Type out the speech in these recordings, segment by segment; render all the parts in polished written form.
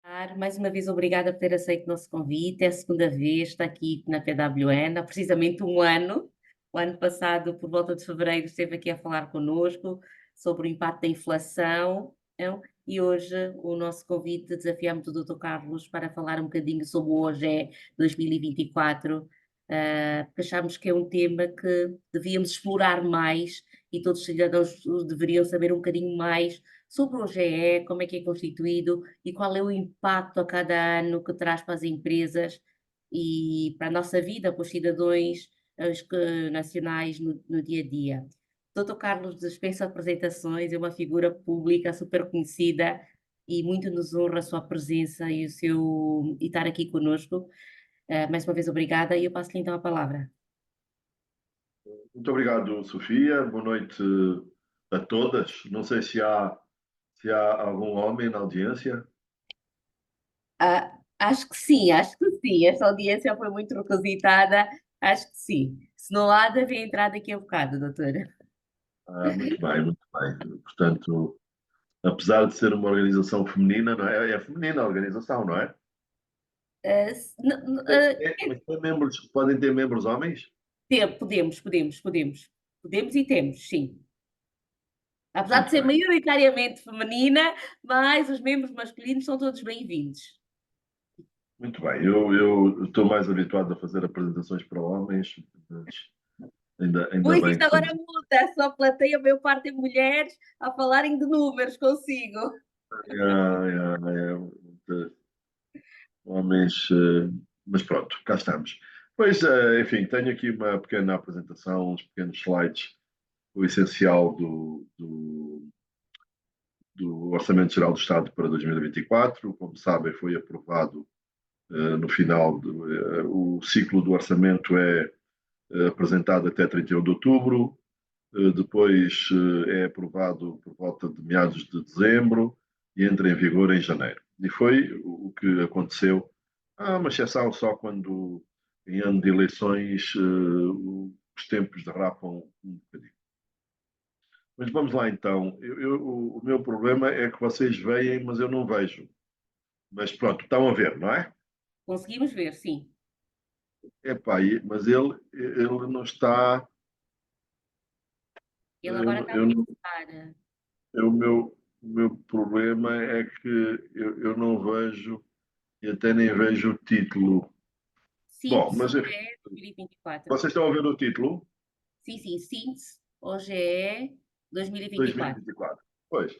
Mais uma vez, obrigada por ter aceito o nosso convite. É a segunda vez, está aqui na PWN, há precisamente um ano. O ano passado, por volta de fevereiro, esteve aqui a falar connosco sobre o impacto da inflação. E hoje o nosso convite desafiamos o Dr. Carlos para falar um bocadinho sobre o OGE 2024, porque achamos que é um tema que devíamos explorar mais e todos os cidadãos deveriam saber um bocadinho mais sobre o OGE, como é que é constituído e qual é o impacto a cada ano que traz para as empresas e para a nossa vida, para os cidadãos nacionais no dia a dia. Dr. Carlos dispensa apresentações, é uma figura pública super conhecida e muito nos honra a sua presença e estar aqui conosco. Mais uma vez, obrigada e eu passo-lhe então a palavra. Muito obrigado, Sofia. Boa noite a todas. Não sei se há algum homem na audiência. Acho que sim, acho que sim. Esta audiência foi muito requisitada, acho que sim. Se não há, deve entrar daqui a bocado, doutora. Muito bem, muito bem. Portanto, apesar de ser uma organização feminina, não é? É feminina a organização, não é? Mas podem ter membros homens? Podemos e temos, sim. Apesar de Muito ser bem. maioritariamente feminina, mas os membros masculinos são todos bem-vindos. Muito bem. Eu estou mais habituado a fazer apresentações para homens, mas ainda Pois bem isto que agora somos. muda, a sua plateia, a maior parte é mulheres a falarem de números consigo. Homens, mas pronto, cá estamos. Pois, enfim, tenho aqui uma pequena apresentação, uns pequenos slides, o essencial do Orçamento Geral do Estado para 2024. Como sabem, foi aprovado no final, o ciclo do orçamento é apresentado até 31 de outubro, depois é aprovado por volta de meados de dezembro e entra em vigor em janeiro. E foi o que aconteceu. Há uma exceção só quando, em ano de eleições, os tempos derrapam um bocadinho. Mas vamos lá então. O meu problema é que vocês veem, mas eu não vejo. Mas pronto, estão a ver, não é? Conseguimos ver, sim. Epá, mas ele não está. Ele agora está a Eu não, pensar. o meu problema é que eu não vejo e até nem vejo o título. Bom, Síntese mas enfim, OGE 2024. vocês estão a ver o título? Sim, sim, síntese OGE 2024. 2024. Pois.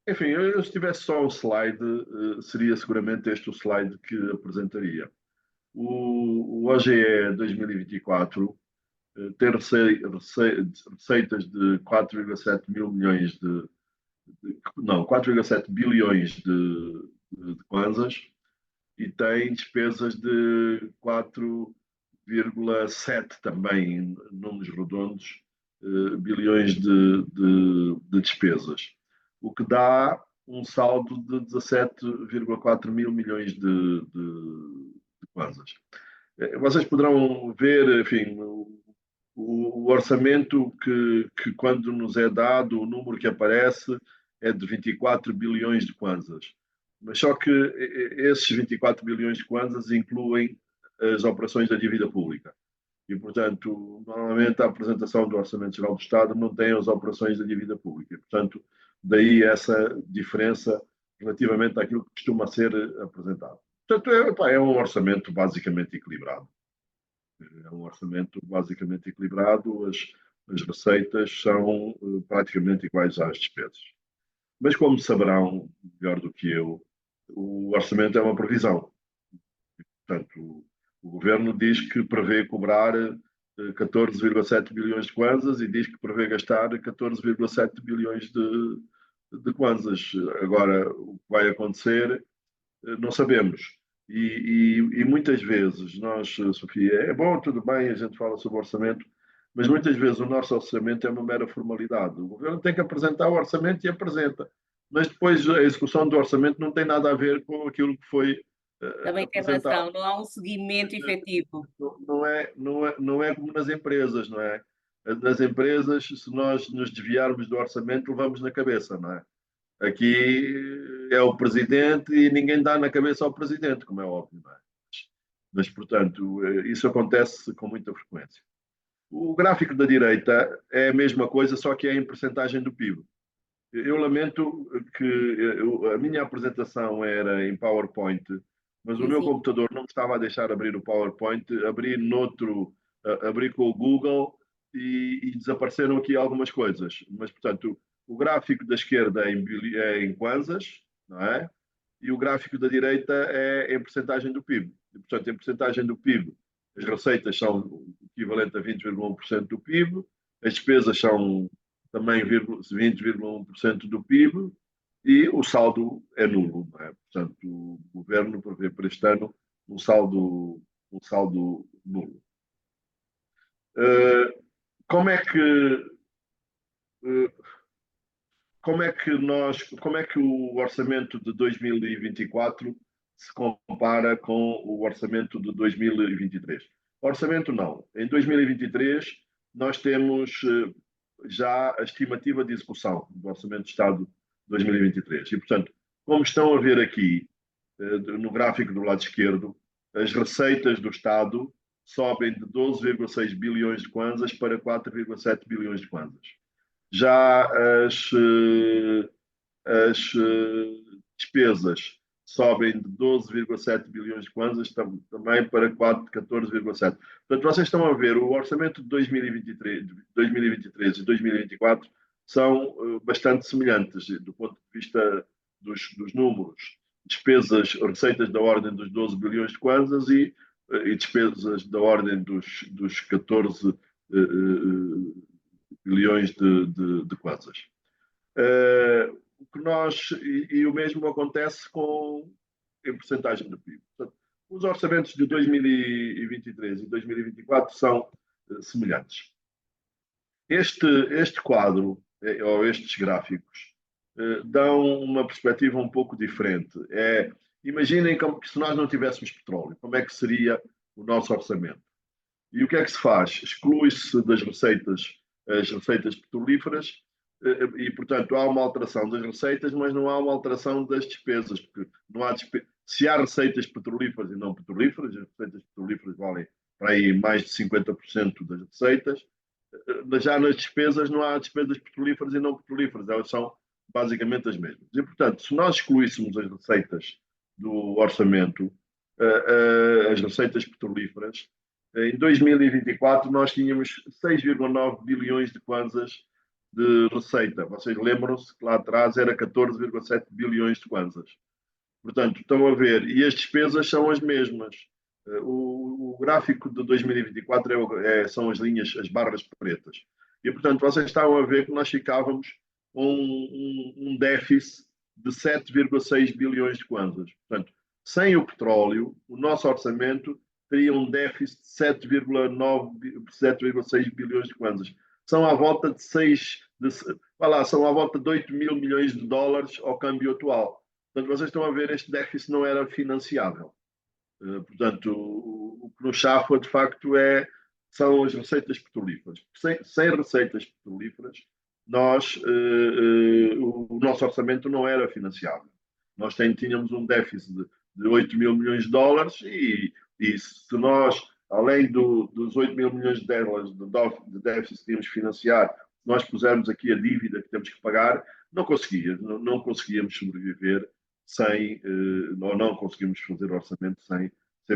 Enfim, eu se tivesse só o slide, seria seguramente este o slide que apresentaria. O OGE 2024 tem receitas de 4,7 mil milhões não, 4,7 bilhões de kwanzas e tem despesas de 4,7 também, em números redondos, bilhões de despesas, o que dá um saldo de 17,4 mil milhões de kwanzas. Vocês poderão ver, enfim, o orçamento que, quando nos é dado, o número que aparece é de 24 bilhões de kwanzas. Mas só que esses 24 bilhões de kwanzas incluem as operações da dívida pública. E, portanto, normalmente a apresentação do Orçamento Geral do Estado não tem as operações da dívida pública. E, portanto, daí essa diferença relativamente àquilo que costuma ser apresentado. Portanto, é um orçamento basicamente equilibrado. É um orçamento basicamente equilibrado, as receitas são praticamente iguais às despesas. Mas, como saberão melhor do que eu, o orçamento é uma previsão. Portanto, o governo diz que prevê cobrar 14,7 bilhões de kwanzas e diz que prevê gastar 14,7 bilhões de kwanzas. Agora, o que vai acontecer, não sabemos. E muitas vezes nós, Sofia, é bom, tudo bem, a gente fala sobre orçamento, mas muitas vezes o nosso orçamento é uma mera formalidade. O governo tem que apresentar o orçamento e apresenta, mas depois a execução do orçamento não tem nada a ver com aquilo que foi Também tem apresentado. razão, não há um seguimento efetivo. Não é como nas empresas, não é? Nas empresas, se nós nos desviarmos do orçamento, levamos na cabeça, não é? Aqui é o presidente e ninguém dá na cabeça ao presidente, como é óbvio, não é? Mas, portanto, isso acontece com muita frequência. O gráfico da direita é a mesma coisa, só que é em percentagem do PIB. Eu lamento que a minha apresentação era em PowerPoint, mas o Sim, meu sim. computador não me estava a deixar abrir o PowerPoint, abri com o Google e desapareceram aqui algumas coisas. Mas, portanto, o gráfico da esquerda é em kwanzas, não é? E o gráfico da direita é em percentagem do PIB. E, portanto, em percentagem do PIB, as receitas são equivalentes a 20,1% do PIB, as despesas são também 20,1% do PIB e o saldo é nulo. Não é? Portanto, o governo prevê para este ano um saldo nulo. Uh, como é que uh, como é que o orçamento de 2024 se compara com o orçamento de 2023? Orçamento não. Em 2023 nós temos já a estimativa de execução do Orçamento de Estado de 2023. E, portanto, como estão a ver aqui no gráfico do lado esquerdo, as receitas do Estado sobem de 12,6 bilhões de kwanzas para 4,7 bilhões de kwanzas. Já as despesas sobem de 12,7 bilhões de kwanzas também para 14,7. Portanto, vocês estão a ver o orçamento de 2023 e 2024 são bastante semelhantes do ponto de vista dos números. Despesas, receitas da ordem dos 12 bilhões de kwanzas e despesas da ordem dos 14 bilhões de kwanzas. O que e o mesmo acontece em percentagem do PIB. Portanto, os orçamentos de 2023 e 2024 são semelhantes. Este quadro, ou estes gráficos, dão uma perspectiva um pouco diferente. Imaginem que se nós não tivéssemos petróleo, como é que seria o nosso orçamento? E o que é que se faz? Exclui-se das receitas as receitas petrolíferas e, portanto, há uma alteração das receitas, mas não há uma alteração das despesas, porque não há se há receitas petrolíferas e não petrolíferas, as receitas petrolíferas valem para aí mais de 50% das receitas, já nas despesas não há despesas petrolíferas e não petrolíferas, elas são basicamente as mesmas. E, portanto, se nós excluíssemos as receitas do orçamento, as receitas petrolíferas, em 2024 nós tínhamos 6,9 bilhões de kwanzas de receita. Vocês lembram-se que lá atrás era 14,7 bilhões de kwanzas. Portanto, estão a ver, e as despesas são as mesmas. O gráfico de 2024 são as linhas, as barras pretas. E, portanto, vocês estão a ver que nós ficávamos com um déficit de 7,6 bilhões de kwanzas. Portanto, sem o petróleo, o nosso orçamento teria um déficit de 7,6 bilhões de kwanzas. São à volta de 6, são à volta de 8 mil milhões de dólares ao câmbio atual. Portanto, vocês estão a ver, este déficit não era financiável. Portanto, o que nos chafa, de facto, são as receitas petrolíferas. Sem receitas petrolíferas, o nosso orçamento não era financiável. Nós tínhamos um déficit de 8 mil milhões de dólares e se nós, além dos 8 mil milhões de dólares de déficit que tínhamos que financiar, nós pusermos aqui a dívida que temos que pagar, não conseguíamos sobreviver não conseguimos fazer orçamento sem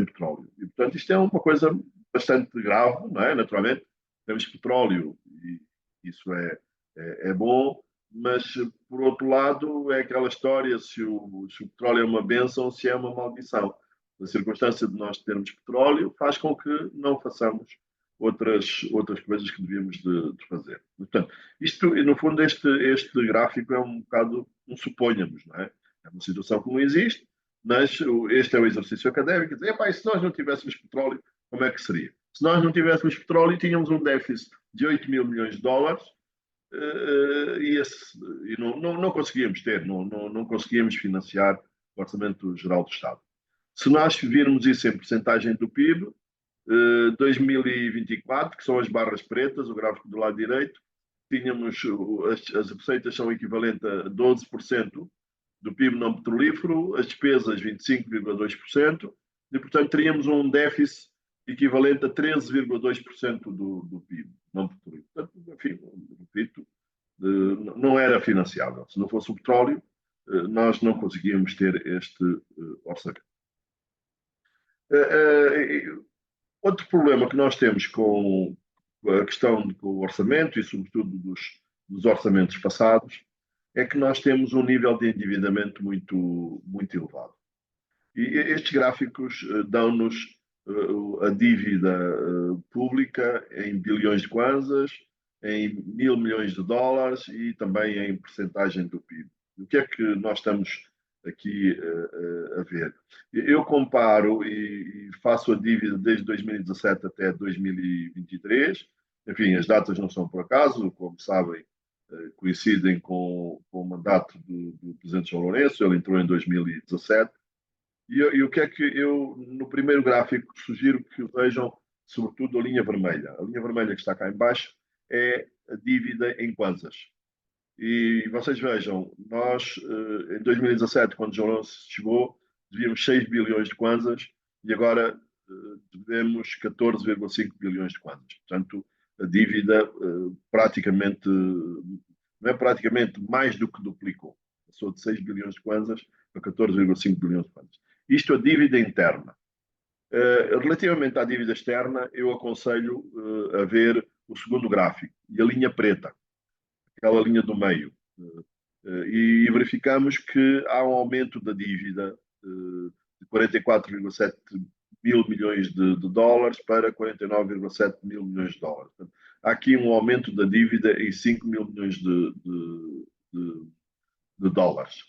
petróleo. E, portanto, isto é uma coisa bastante grave, não é? Naturalmente, temos petróleo e isso é bom, mas, por outro lado, é aquela história se o petróleo é uma bênção ou se é uma maldição. A circunstância de nós termos petróleo faz com que não façamos outras coisas que devíamos de fazer. Portanto, isto, no fundo, este gráfico é um bocado um suponhamos, não é? É uma situação que não existe, mas este é o exercício académico. Dizer, e se nós não tivéssemos petróleo, como é que seria? Se nós não tivéssemos petróleo, tínhamos um déficit de 8 mil milhões de dólares e não conseguíamos não conseguíamos financiar o Orçamento Geral do Estado. Se nós virmos isso em percentagem do PIB, 2024, que são as barras pretas, o gráfico do lado direito, as receitas são equivalentes a 12% do PIB não petrolífero, as despesas 25,2%, e, portanto, teríamos um déficit equivalente a 13,2% do PIB não petrolífero. Portanto, enfim, repito, não era financiável. Se não fosse o petróleo, nós não conseguíamos ter este orçamento. Outro problema que nós temos com a questão do orçamento e, sobretudo, dos orçamentos passados, é que nós temos um nível de endividamento muito, muito elevado. E estes gráficos dão-nos a dívida pública em bilhões de kwanzas, em 1.000 milhões de dólares e também em percentagem do PIB. O que é que nós estamos aqui a ver? Eu comparo e faço a dívida desde 2017 até 2023. Enfim, as datas não são por acaso, como sabem, coincidem com o mandato do presidente João Lourenço. Ele entrou em 2017. E o que é que eu, no primeiro gráfico, sugiro que vejam, sobretudo, a linha vermelha. A linha vermelha que está cá em baixo é a dívida em kwanzas. E vocês vejam, nós, em 2017, quando João Lourenço chegou, devíamos 6 bilhões de kwanzas e agora devemos 14,5 bilhões de kwanzas. Portanto, a dívida praticamente, não é praticamente, mais do que duplicou. Passou de 6 bilhões de kwanzas para 14,5 bilhões de kwanzas. Isto a dívida interna. Relativamente à dívida externa, eu aconselho a ver o segundo gráfico e a linha preta, aquela linha do meio. E verificamos que há um aumento da dívida de 44,7 mil milhões de dólares para 49,7 mil milhões de dólares. Portanto, há aqui um aumento da dívida em 5 mil milhões de dólares.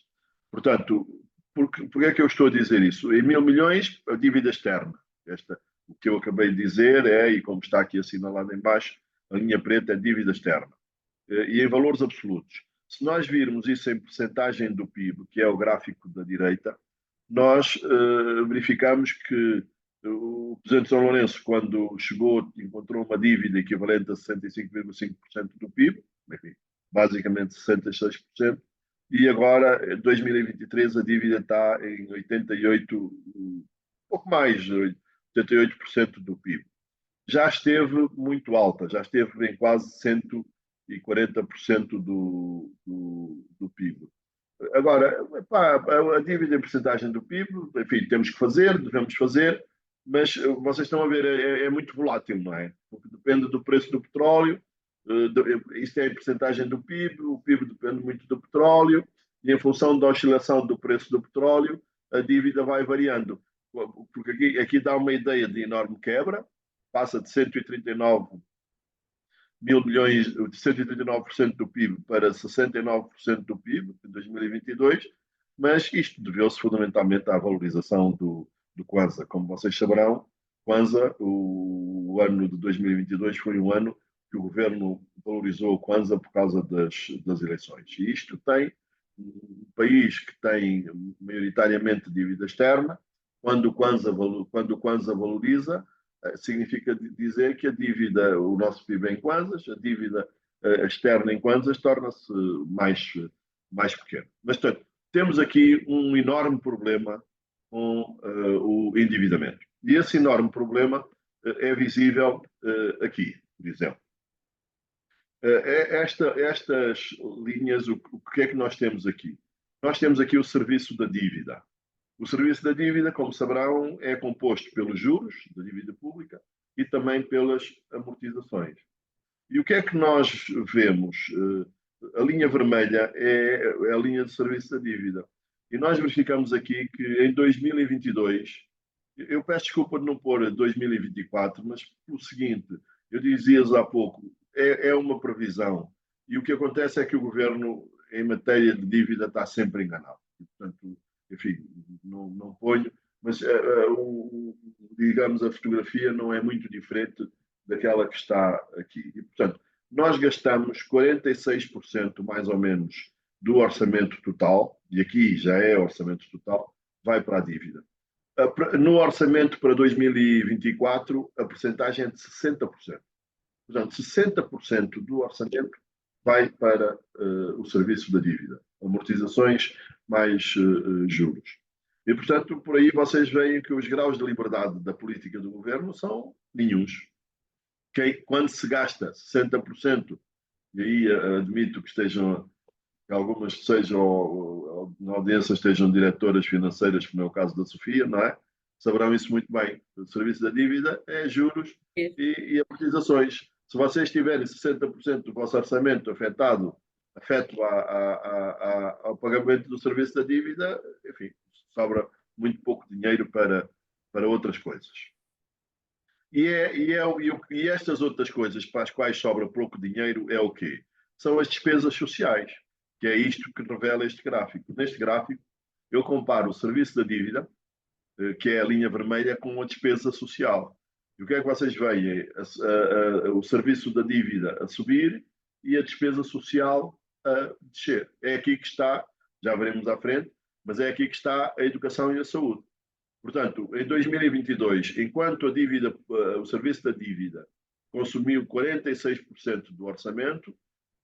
Portanto, por é que eu estou a dizer isso? Em 1.000 milhões, a dívida externa. O que eu acabei de dizer e como está aqui assinalado em baixo, a linha preta é dívida externa. E em valores absolutos. Se nós virmos isso em percentagem do PIB, que é o gráfico da direita, nós verificamos que o presidente São Lourenço, quando chegou, encontrou uma dívida equivalente a 65,5% do PIB, enfim, basicamente 66%, e agora, em 2023, a dívida está em 88, pouco mais, 88% do PIB. Já esteve muito alta, já esteve em quase 140% do PIB. Agora, a dívida em percentagem do PIB, enfim, temos que fazer, devemos fazer, mas vocês estão a ver, é muito volátil, não é? Porque depende do preço do petróleo, isto é em percentagem do PIB, o PIB depende muito do petróleo, e em função da oscilação do preço do petróleo, a dívida vai variando. Porque aqui dá uma ideia de enorme quebra, passa de 139 mil milhões, de 139% do PIB para 69% do PIB em 2022, mas isto deveu-se fundamentalmente à valorização do Kwanza. Como vocês saberão, Kwanza, o ano de 2022 foi um ano que o governo valorizou o Kwanza por causa das eleições. E isto tem um país que tem maioritariamente dívida externa, quando o Kwanza valoriza, significa dizer que a dívida, o nosso PIB em kwanzas, a dívida externa em kwanzas torna-se mais pequena. Mas, portanto, temos aqui um enorme problema com o endividamento. E esse enorme problema é visível aqui, por exemplo. Estas linhas, o que é que nós temos aqui? Nós temos aqui o serviço da dívida. O serviço da dívida, como saberão, é composto pelos juros da dívida pública e também pelas amortizações. E o que é que nós vemos? A linha vermelha é a linha de serviço da dívida. E nós verificamos aqui que em 2022, eu peço desculpa de não pôr 2024, mas o seguinte, eu dizia-vos há pouco, é uma previsão. E o que acontece é que o governo, em matéria de dívida, está sempre enganado. E, portanto, enfim, não ponho, mas digamos, a fotografia não é muito diferente daquela que está aqui. E, portanto, nós gastamos 46% mais ou menos do orçamento total, e aqui já é orçamento total, vai para a dívida. No orçamento para 2024, a percentagem é de 60%. Portanto, 60% do orçamento vai para o serviço da dívida, amortizações mais juros. E, portanto, por aí vocês veem que os graus de liberdade da política do governo são nenhuns. Quando se gasta 60%, e aí admito que estejam, que algumas sejam, na audiência estejam diretoras financeiras, como é o caso da Sofia, não é? Saberão isso muito bem. O serviço da dívida é juros e amortizações. Se vocês tiverem 60% do vosso orçamento afeto ao pagamento do serviço da dívida, enfim, sobra muito pouco dinheiro para outras coisas. E estas outras coisas para as quais sobra pouco dinheiro é o quê? São as despesas sociais, que é isto que revela este gráfico. Neste gráfico, eu comparo o serviço da dívida, que é a linha vermelha, com a despesa social. E o que é que vocês veem? O serviço da dívida a subir e a despesa social a descer. É aqui que está, já veremos à frente, mas é aqui que está a educação e a saúde. Portanto, em 2022, enquanto o serviço da dívida consumiu 46% do orçamento,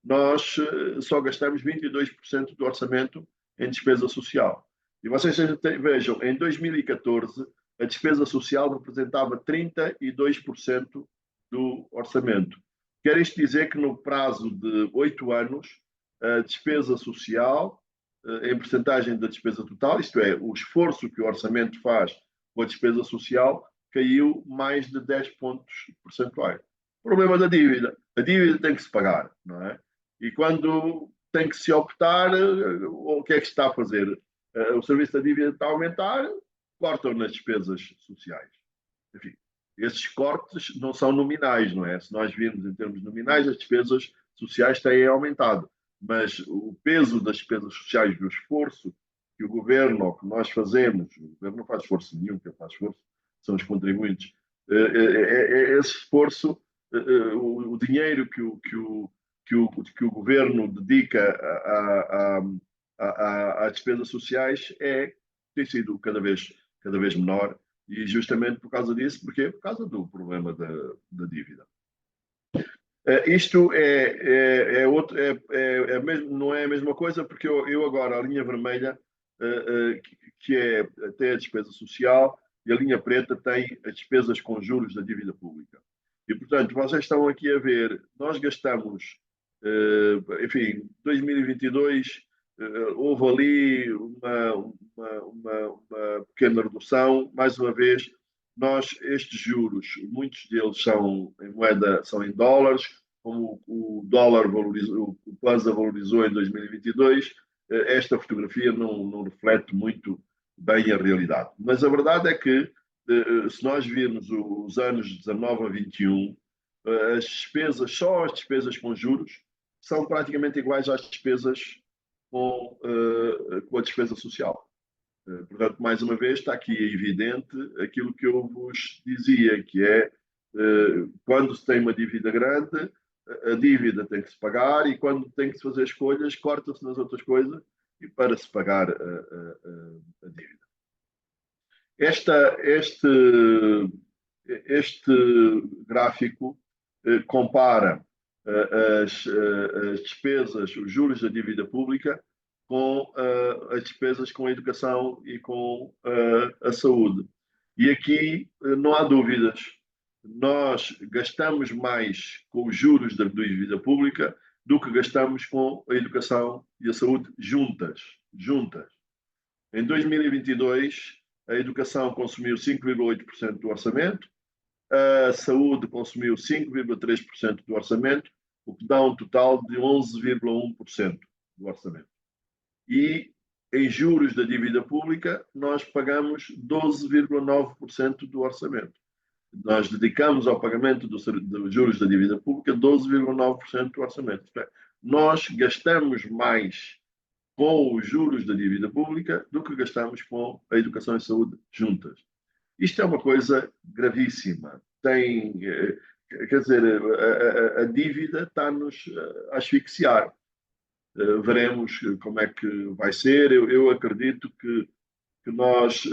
nós só gastamos 22% do orçamento em despesa social. E vocês vejam, em 2014, a despesa social representava 32% do orçamento. Quer isto dizer que no prazo de 8 anos, a despesa social em percentagem da despesa total, isto é, o esforço que o orçamento faz com a despesa social, caiu mais de 10 pontos percentuais. Problema da dívida. A dívida tem que se pagar, não é? E quando tem que se optar, o que é que se está a fazer? O serviço da dívida está a aumentar, cortam nas despesas sociais. Enfim, esses cortes não são nominais, não é? Se nós virmos em termos nominais, as despesas sociais têm aumentado, mas o peso das despesas sociais, do esforço que o governo, ou que nós fazemos, o governo não faz esforço nenhum, quem faz esforço são os contribuintes, esse esforço, o dinheiro que o governo dedica a despesas sociais tem sido cada vez menor e justamente por causa disso, porque por causa do problema da dívida. Isto não é a mesma coisa, porque eu agora, a linha vermelha, que tem a despesa social, e a linha preta tem as despesas com juros da dívida pública. E, portanto, vocês estão aqui a ver, nós gastamos, enfim, 2022, houve ali uma pequena redução, mais uma vez, estes juros, muitos deles são em dólares, como o dólar valorizou, o Kwanza valorizou em 2022, esta fotografia não reflete muito bem a realidade. Mas a verdade é que, se nós virmos os anos 19 a 21, só as despesas com juros, são praticamente iguais às despesas com a despesa social. Portanto, mais uma vez, está aqui evidente aquilo que eu vos dizia, que é quando se tem uma dívida grande, a dívida tem que se pagar e quando tem que se fazer escolhas, corta-se nas outras coisas e para se pagar a dívida. Este gráfico compara as despesas, os juros da dívida pública com as despesas com a educação e com a saúde. E aqui não há dúvidas. Nós gastamos mais com os juros da dívida pública do que gastamos com a educação e a saúde juntas. Em 2022, a educação consumiu 5,8% do orçamento, a saúde consumiu 5,3% do orçamento, o que dá um total de 11,1% do orçamento. E em juros da dívida pública, nós pagamos 12,9% do orçamento. Nós dedicamos ao pagamento dos juros da dívida pública 12,9% do orçamento. Nós gastamos mais com os juros da dívida pública do que gastamos com a educação e saúde juntas. Isto é uma coisa gravíssima. Quer dizer, a dívida está-nos a asfixiar. Veremos como é que vai ser. Eu acredito que nós,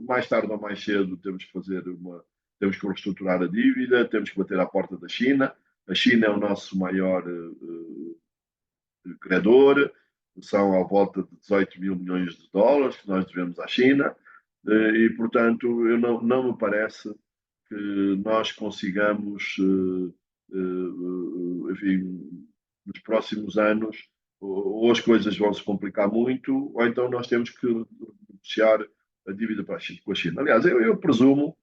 mais tarde ou mais cedo, temos que reestruturar a dívida, temos que bater à porta da China. A China é o nosso maior credor, são à volta de 18 mil milhões de dólares que nós devemos à China, e, portanto, não me parece que nós consigamos, enfim, nos próximos anos, ou as coisas vão se complicar muito, ou então nós temos que negociar a dívida com a China. Aliás, eu presumo,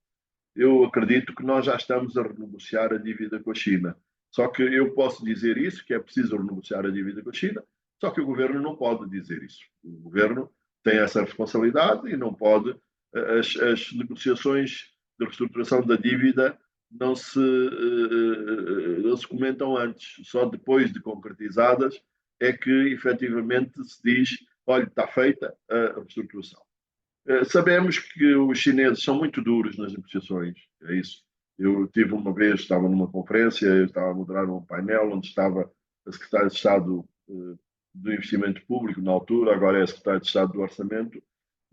eu acredito que nós já estamos a renegociar a dívida com a China. Só que eu posso dizer isso, que é preciso renegociar a dívida com a China, só que o governo não pode dizer isso. O governo tem essa responsabilidade e não pode. As negociações de reestruturação da dívida não se comentam antes, só depois de concretizadas é que efetivamente se diz: olha, está feita a reestruturação. Sabemos que os chineses são muito duros nas negociações, é isso. Eu tive uma vez, estava numa conferência, eu estava a moderar um painel onde estava a secretária de Estado do Investimento Público, na altura, agora é a secretária de Estado do Orçamento,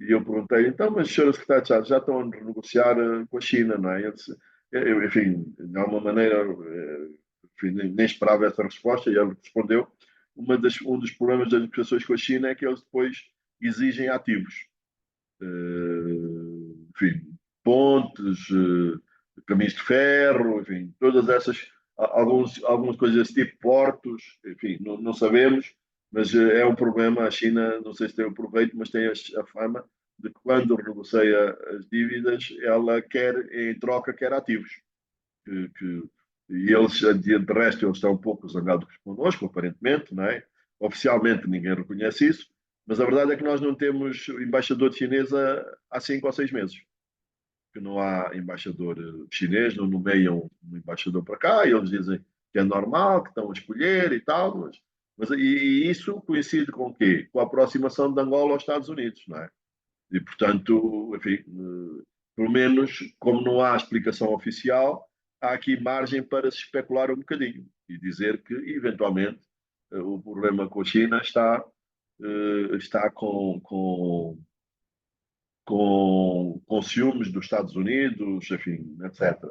e eu perguntei, então, mas senhora secretária de Estado, já estão a renegociar com a China, não é? Enfim, de alguma maneira, enfim, nem esperava essa resposta, e ele respondeu, um dos problemas das negociações com a China é que eles depois exigem ativos. Enfim, pontes, caminhos de ferro, enfim, todas essas, algumas coisas desse tipo, portos, enfim, não sabemos, mas é um problema. A China, não sei se tem o proveito, mas tem a fama de que quando renegocia as dívidas, ela quer, em troca, quer ativos. E eles, de resto, eles estão um pouco zangados connosco, aparentemente, não é? Oficialmente ninguém reconhece isso, mas a verdade é que nós não temos embaixador chinês há 5 ou 6 meses. Que não há embaixador chinês, não nomeiam um embaixador para cá, e eles dizem que é normal, que estão a escolher e tal, e isso coincide com o quê? Com a aproximação de Angola aos Estados Unidos, não é? E, portanto, enfim, pelo menos, como não há explicação oficial, há aqui margem para se especular um bocadinho e dizer que, eventualmente, o problema com a China está com ciúmes dos Estados Unidos, enfim, etc.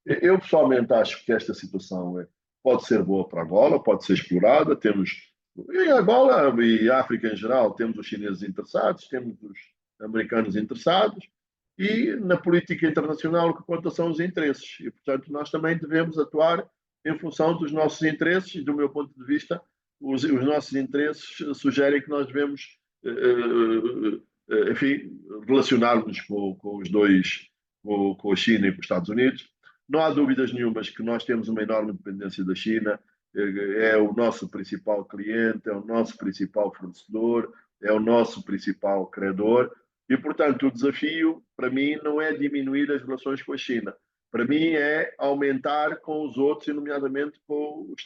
Eu pessoalmente acho que esta situação pode ser boa para Angola, pode ser explorada. Temos, em Angola e África em geral, temos os chineses interessados, temos os americanos interessados, e na política internacional o que conta são os interesses. E, portanto, nós também devemos atuar em função dos nossos interesses, e do meu ponto de vista, os nossos interesses sugerem que nós devemos enfim, relacionarmos com os dois, com a China e com os Estados Unidos. Não há dúvidas nenhumas que nós temos uma enorme dependência da China, é o nosso principal cliente, é o nosso principal fornecedor, é o nosso principal credor, e, portanto, o desafio, para mim, não é diminuir as relações com a China. Para mim, é aumentar com os outros, e nomeadamente com os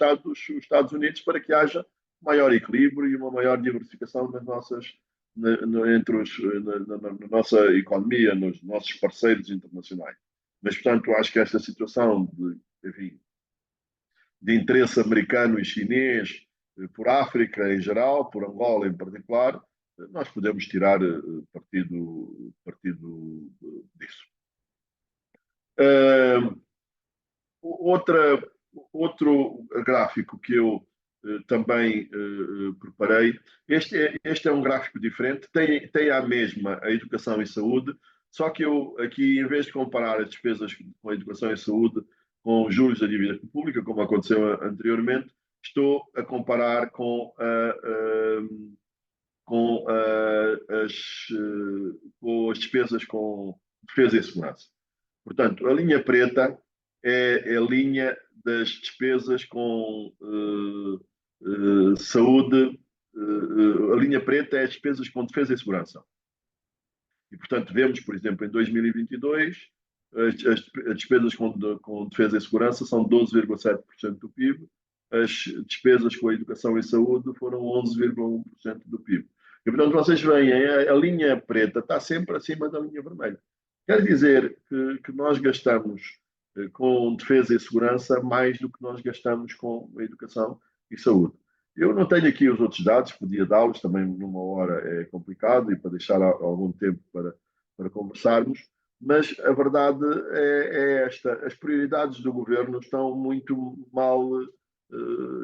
Estados Unidos, para que haja maior equilíbrio e uma maior diversificação nas nossas entre na nossa economia, nos nossos parceiros internacionais. Mas, portanto, acho que esta situação enfim, de interesse americano e chinês por África em geral, por Angola em particular, nós podemos tirar partido disso. Outra, outro gráfico que eu também preparei. Este é um gráfico diferente, tem a mesma a educação e saúde, só que eu aqui, em vez de comparar as despesas com a educação e saúde com os juros da dívida pública, como aconteceu anteriormente, estou a comparar com as despesas com defesa e segurança. Portanto, a linha preta é a linha das despesas com saúde. A linha preta é as despesas com defesa e segurança. E, portanto, vemos, por exemplo, em 2022, as despesas com defesa e segurança são 12,7% do PIB, as despesas com a educação e saúde foram 11,1% do PIB. E, portanto, vocês veem, a linha preta está sempre acima da linha vermelha. Quer dizer que nós gastamos com defesa e segurança mais do que nós gastamos com a educação e saúde. Eu não tenho aqui os outros dados, podia dá-los, também numa hora é complicado e para deixar algum tempo para conversarmos, mas a verdade é esta: as prioridades do governo estão muito mal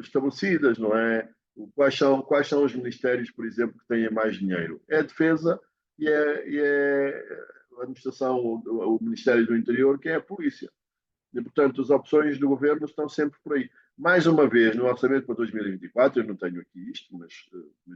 estabelecidas, não é? Quais são os ministérios, por exemplo, que têm mais dinheiro? É a Defesa e é a Administração, o Ministério do Interior, que é a Polícia. E, portanto, as opções do governo estão sempre por aí. Mais uma vez, no orçamento para 2024, eu não tenho aqui isto, mas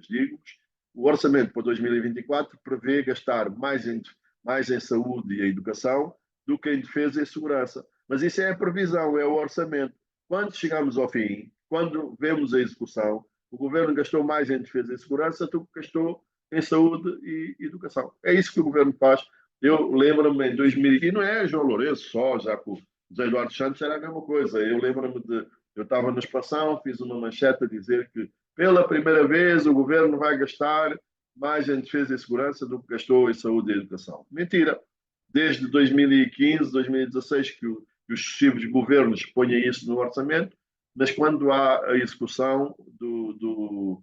digo-vos, o orçamento para 2024 prevê gastar mais em saúde e educação do que em defesa e segurança. Mas isso é a previsão, é o orçamento. Quando chegamos ao fim, quando vemos a execução, o governo gastou mais em defesa e segurança do que gastou em saúde e educação. É isso que o governo faz. Eu lembro-me em 2000, e não é João Lourenço só, já com José Eduardo Santos era a mesma coisa. Eu lembro-me de. Eu estava na expansão, fiz uma manchete a dizer que pela primeira vez o governo vai gastar mais em defesa e segurança do que gastou em saúde e educação. Mentira. Desde 2015, 2016 que os sucessivos governos ponham isso no orçamento, mas quando há a execução do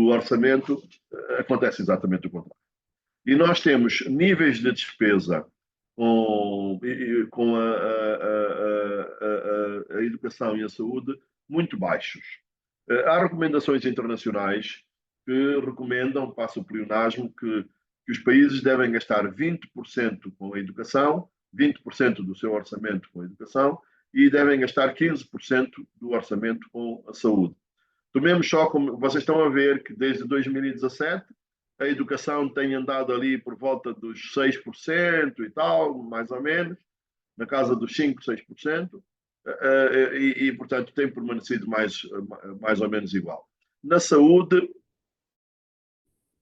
orçamento, acontece exatamente o contrário. E nós temos níveis de despesa com a educação e a saúde muito baixos. Há recomendações internacionais que recomendam, passo o pleonasmo, que os países devem gastar 20% com a educação, 20% do seu orçamento com a educação, e devem gastar 15% do orçamento com a saúde. Tomemos só como vocês estão a ver que desde 2017 a educação tem andado ali por volta dos 6% e tal, mais ou menos, na casa dos 5, 6%, portanto, tem permanecido mais ou menos igual. Na saúde,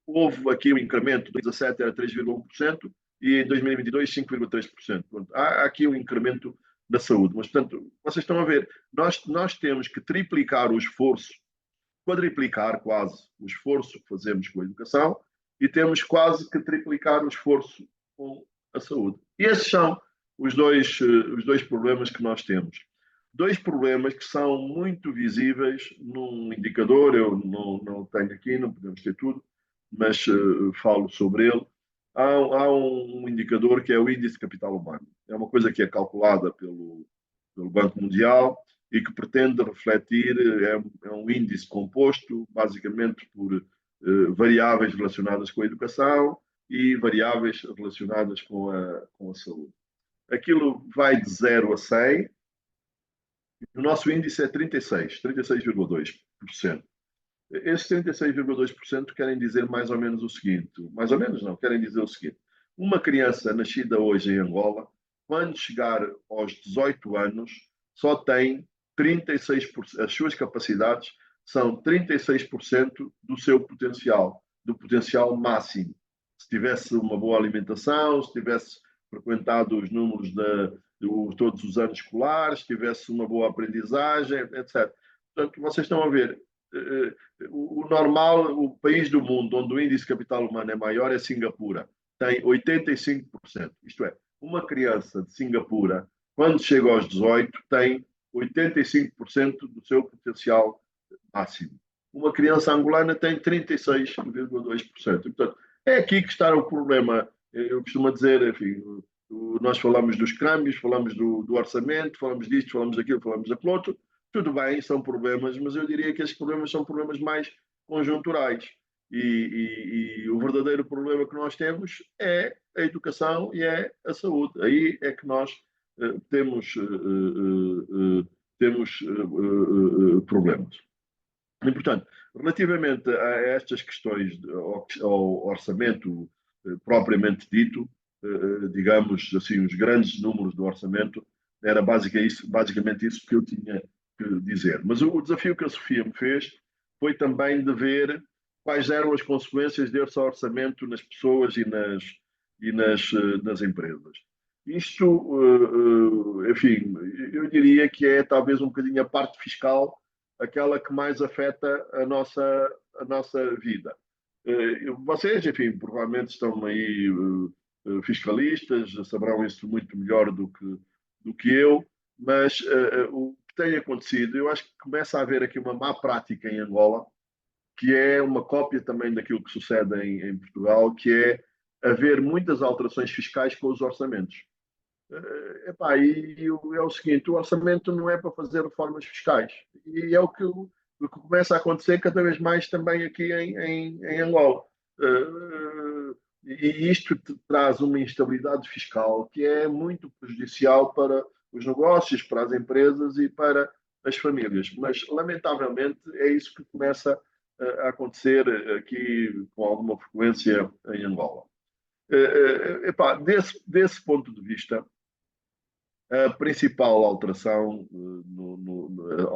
houve aqui um incremento, em 2017 era 3,1% e em 2022 5,3%. Há aqui um incremento da saúde, mas, portanto, vocês estão a ver, nós temos que triplicar o esforço, quadriplicar quase o esforço que fazemos com a educação e temos quase que triplicar o esforço com a saúde. E esses são os dois problemas que nós temos. Dois problemas que são muito visíveis num indicador, eu não tenho aqui, não podemos ter tudo, mas falo sobre ele. Há um indicador que é o índice de capital humano. É uma coisa que é calculada pelo Banco Mundial e que pretende refletir, é um índice composto basicamente por variáveis relacionadas com a educação e variáveis relacionadas com a saúde. Aquilo vai de 0 a 100, o nosso índice é 36,2%. Esses 36,2% querem dizer mais ou menos o seguinte, mais ou menos não, querem dizer o seguinte, uma criança nascida hoje em Angola, quando chegar aos 18 anos, só tem 36%, as suas capacidades são 36% do seu potencial, do potencial máximo. Se tivesse uma boa alimentação, se tivesse frequentado os números de todos os anos escolares, se tivesse uma boa aprendizagem, etc. Portanto, vocês estão a ver, o normal, o país do mundo onde o índice de capital humano é maior é Singapura, tem 85%. Isto é, uma criança de Singapura, quando chega aos 18, tem 85% do seu potencial máximo. Uma criança angolana tem 36,2%. Portanto, é aqui que está o problema. Eu costumo dizer, enfim, nós falamos dos câmbios, falamos do orçamento, falamos disto, falamos daquilo, falamos daquilo outro. Tudo bem, são problemas, mas eu diria que esses problemas são problemas mais conjunturais. E o verdadeiro problema que nós temos é a educação e é a saúde. Aí é que nós temos problemas. E, portanto, relativamente a estas questões, ao orçamento propriamente dito, digamos assim, os grandes números do orçamento, era basicamente isso que eu tinha que dizer. Mas o desafio que a Sofia me fez foi também de ver quais eram as consequências desse orçamento nas pessoas nas empresas. Isto, enfim, eu diria que é talvez um bocadinho a parte fiscal aquela que mais afeta a nossa vida. Vocês, enfim, provavelmente estão aí fiscalistas, saberão isso muito melhor do que eu, mas o que tem acontecido, eu acho que começa a haver aqui uma má prática em Angola, que é uma cópia também daquilo que sucede em Portugal, que é haver muitas alterações fiscais com os orçamentos. E é o seguinte, o orçamento não é para fazer reformas fiscais. E é o que o que começa a acontecer cada vez mais também aqui em Angola. E isto traz uma instabilidade fiscal que é muito prejudicial para os negócios, para as empresas e para as famílias. Mas, lamentavelmente, é isso que começa a acontecer aqui com alguma frequência em Angola. Epá, desse ponto de vista, a principal alteração,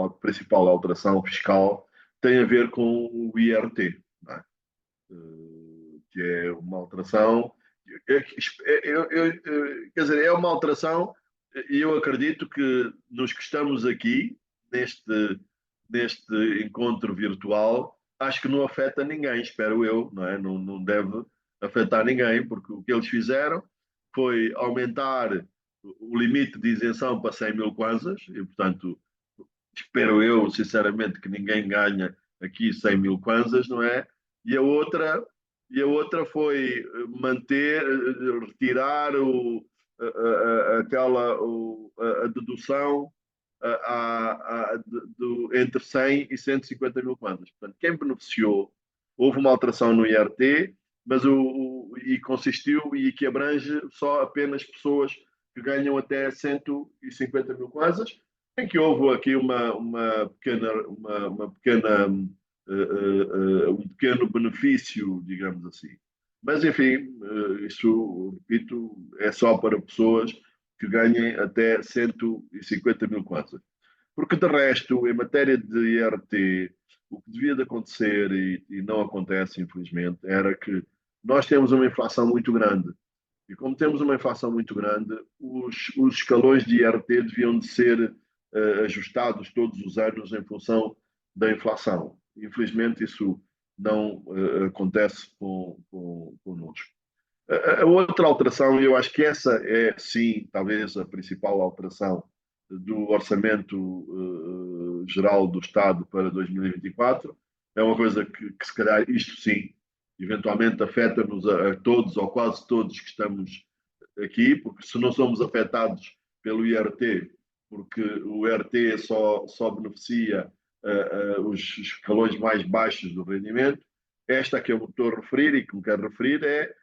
a principal alteração fiscal tem a ver com o IRT, não é? Que é uma alteração. Quer dizer, é uma alteração, e eu acredito que nos que estamos aqui, neste encontro virtual, acho que não afeta ninguém, espero eu, não é? Não deve afetar ninguém, porque o que eles fizeram foi aumentar o limite de isenção para 100 mil kwanzas, e portanto, espero eu, sinceramente, que ninguém ganha aqui 100 mil kwanzas, não é? E a outra, e a outra foi manter, retirar a dedução entre 100 e 150 mil kwanzas. Portanto, quem beneficiou, houve uma alteração no IRT, mas e consistiu e que abrange só apenas pessoas que ganham até 150 mil kwanzas, em que houve aqui uma pequena um pequeno benefício, digamos assim. Mas, enfim, isso, repito, é só para pessoas que ganhem até 150 mil kwanzas. Porque, de resto, em matéria de IRT, o que devia de acontecer, e não acontece, infelizmente, era que nós temos uma inflação muito grande. E como temos uma inflação muito grande, os escalões de IRT deviam de ser ajustados todos os anos em função da inflação. Infelizmente, isso não acontece connosco. A outra alteração, e eu acho que essa é, sim, talvez a principal alteração do Orçamento Geral do Estado para 2024, é uma coisa que se calhar, isto sim, eventualmente afeta-nos a todos ou quase todos que estamos aqui, porque se não somos afetados pelo IRT, porque o IRT só beneficia os escalões mais baixos do rendimento, esta que eu estou a referir e que me quero referir é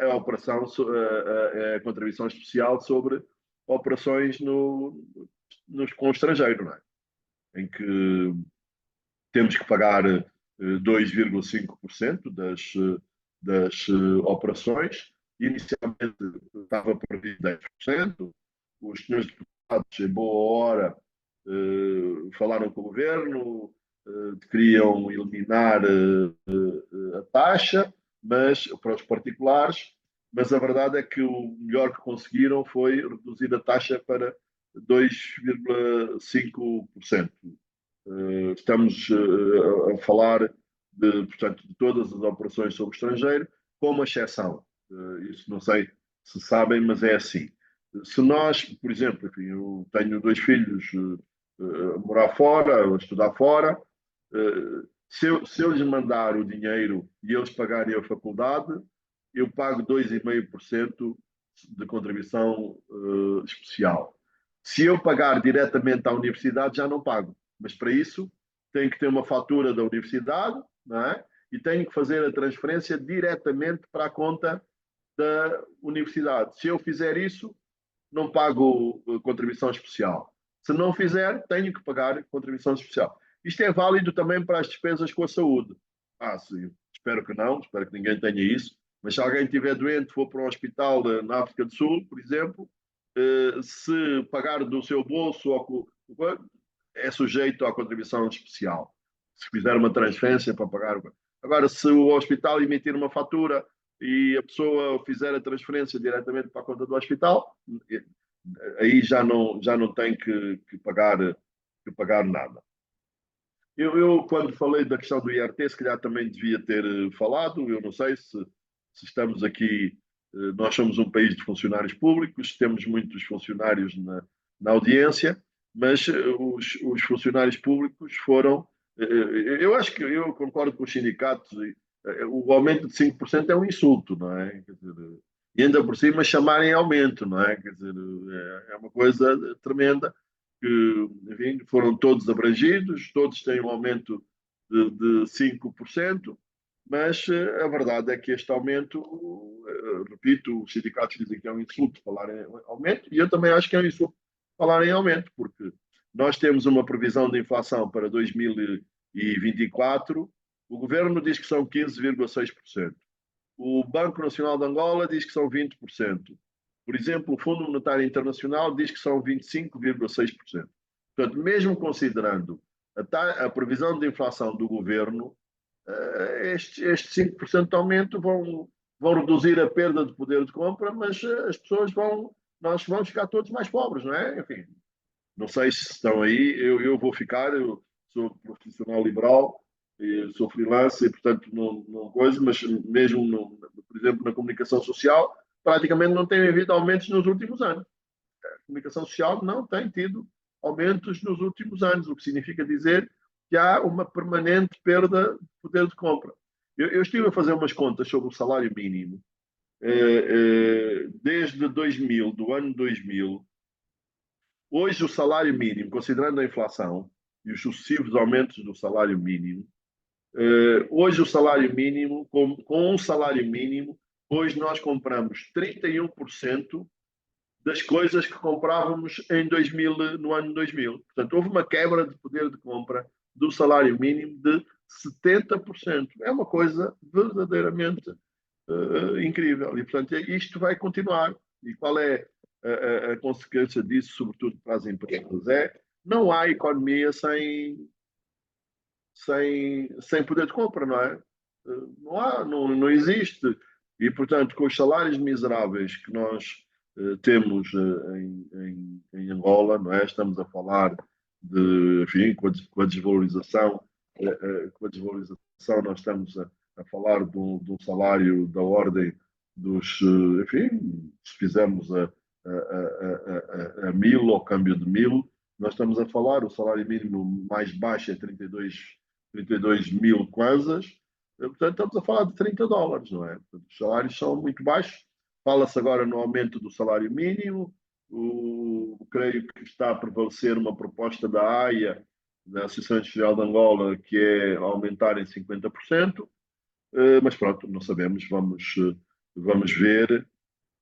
a operação, a contribuição especial sobre operações com o estrangeiro, não é? Em que temos que pagar 2,5% das operações. Inicialmente estava previsto 10%. Os senhores deputados, em boa hora, falaram com o governo, queriam eliminar a taxa, mas para os particulares, mas a verdade é que o melhor que conseguiram foi reduzir a taxa para 2,5%. Estamos a falar portanto, de todas as operações sobre o estrangeiro, com uma exceção. Isso não sei se sabem, mas é assim. Se nós, por exemplo, enfim, eu tenho dois filhos a morar fora, a estudar fora, se eu lhes mandar o dinheiro e eles pagarem a faculdade, eu pago 2,5% de contribuição especial. Se eu pagar diretamente à universidade, já não pago. Mas para isso, tenho que ter uma fatura da universidade, não é? E tenho que fazer a transferência diretamente para a conta da universidade. Se eu fizer isso, não pago contribuição especial. Se não fizer, tenho que pagar contribuição especial. Isto é válido também para as despesas com a saúde. Sim, espero que não, espero que ninguém tenha isso. Mas se alguém estiver doente, for para um hospital na África do Sul, por exemplo, se pagar do seu bolso, é sujeito à contribuição especial. Se fizer uma transferência para pagar. Agora, se o hospital emitir uma fatura e a pessoa fizer a transferência diretamente para a conta do hospital, aí já não tem que pagar nada. Eu, quando falei da questão do IRT, se calhar também devia ter falado, eu não sei se estamos aqui, nós somos um país de funcionários públicos, temos muitos funcionários na audiência, mas os funcionários públicos foram, eu acho que eu concordo com os sindicatos, o aumento de 5% é um insulto, não é? Quer dizer, e ainda por cima chamarem aumento, não é? Quer dizer, é uma coisa tremenda que, enfim, foram todos abrangidos, todos têm um aumento de 5%, mas a verdade é que este aumento, repito, os sindicatos dizem que é um insulto falar em aumento, e eu também acho que é um insulto falar em aumento, porque nós temos uma previsão de inflação para 2024, o governo diz que são 15,6%. O Banco Nacional de Angola diz que são 20%. Por exemplo, o Fundo Monetário Internacional diz que são 25,6%. Portanto, mesmo considerando a previsão de inflação do governo, estes 5% de aumento vão reduzir a perda de poder de compra, mas as pessoas nós vamos ficar todos mais pobres, não é? Enfim, não sei se estão aí, eu vou ficar, eu sou profissional liberal, sou freelancer, e, portanto, não coisa, mas mesmo, por exemplo, na comunicação social, praticamente não tem havido aumentos nos últimos anos. A comunicação social não tem tido aumentos nos últimos anos, o que significa dizer que há uma permanente perda de poder de compra. Eu estive a fazer umas contas sobre o salário mínimo desde 2000, do ano 2000. Hoje, o salário mínimo, considerando a inflação e os sucessivos aumentos do salário mínimo, hoje o salário mínimo, com um salário mínimo, hoje nós compramos 31% das coisas que comprávamos no ano 2000. Portanto, houve uma quebra de poder de compra do salário mínimo de 70%. É uma coisa verdadeiramente incrível. E, portanto, isto vai continuar. E qual é a consequência disso, sobretudo para as empresas? Não há economia sem poder de compra, não é? Não há, não existe. E, portanto, com os salários miseráveis que nós temos em Angola, não é? Estamos a falar enfim, com a desvalorização, nós estamos a falar de um salário da ordem dos, enfim, se fizermos a 1000, ao câmbio de 1000, nós estamos a falar, o salário mínimo mais baixo é 32 mil kwanzas, portanto estamos a falar de $30, não é? Portanto, os salários são muito baixos, fala-se agora no aumento do salário mínimo, creio que está a prevalecer uma proposta da AIA, da Associação Industrial de Angola, que é aumentar em 50%, mas pronto, não sabemos, vamos ver.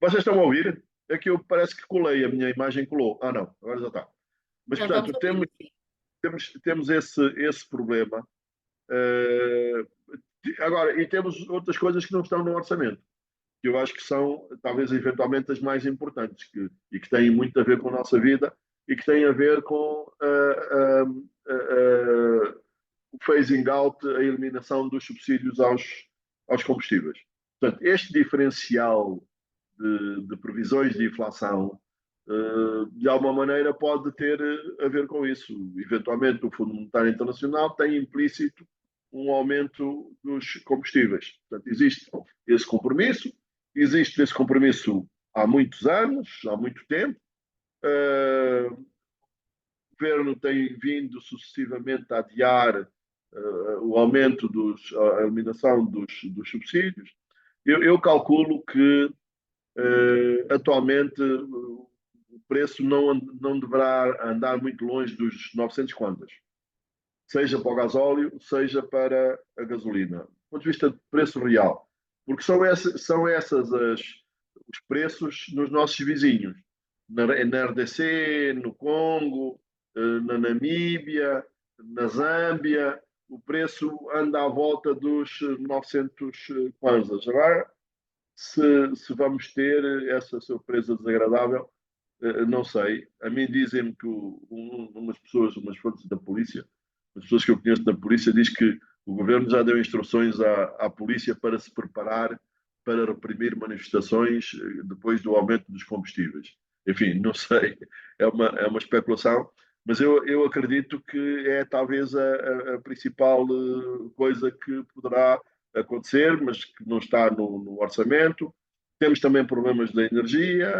Vocês estão a ouvir? É que eu parece que colei, a minha imagem colou. Ah, não, agora já está. Mas, Não, estamos portanto, a ouvir, sim. temos esse problema. Uh, Agora, e temos outras coisas que não estão no orçamento, que eu acho que são, talvez, eventualmente as mais importantes, e que têm muito a ver com a nossa vida e que têm a ver com o phasing out, a eliminação dos subsídios aos combustíveis. Portanto, este diferencial de previsões de inflação, de alguma maneira, pode ter a ver com isso. Eventualmente, o Fundo Monetário Internacional tem implícito um aumento dos combustíveis. Portanto, existe esse compromisso há muitos anos, há muito tempo. O governo tem vindo sucessivamente a adiar o aumento a eliminação dos subsídios. Eu calculo que atualmente o preço não deverá andar muito longe dos 900 contas, seja para o gasóleo, seja para a gasolina, do ponto de vista de preço real, porque são essas os preços nos nossos vizinhos, na RDC, no Congo, na Namíbia, na Zâmbia, o preço anda à volta dos 900 kwanzas. Agora, se vamos ter essa surpresa desagradável, não sei. A mim dizem-me que umas fontes da polícia, as pessoas que eu conheço da polícia, diz que o governo já deu instruções à polícia para se preparar para reprimir manifestações depois do aumento dos combustíveis. Enfim, não sei, é uma especulação, mas eu acredito que é talvez a principal coisa que poderá acontecer, mas que não está no orçamento. Temos também problemas da energia,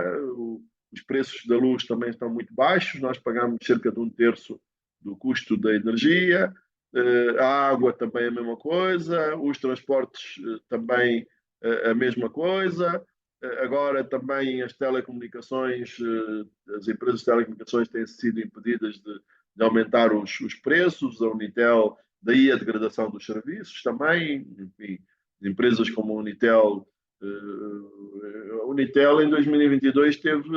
os preços da luz também estão muito baixos, nós pagamos cerca de um terço do custo da energia, a água também é a mesma coisa, os transportes também a mesma coisa. Agora também as telecomunicações, as empresas de telecomunicações têm sido impedidas de aumentar os preços. A Unitel daí a degradação dos serviços também, enfim, empresas como a Unitel. A Unitel em 2022 teve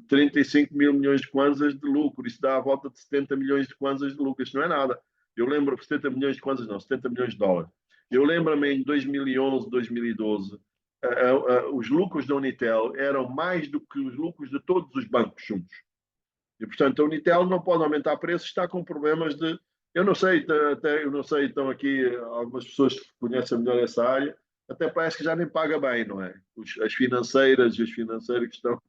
35 mil milhões de kwanzas de lucro, isso dá a volta de 70 milhões de kwanzas de lucro, isso não é nada. Eu lembro, 70 milhões de kwanzas não, 70 milhões de dólares. Eu lembro-me em 2011, 2012, os lucros da Unitel eram mais do que os lucros de todos os bancos juntos. E, portanto, a Unitel não pode aumentar preços, está com problemas de. Eu não sei, até, eu não sei, estão aqui algumas pessoas que conhecem melhor essa área, até parece que já nem paga bem, não é? As financeiras e os financeiros que estão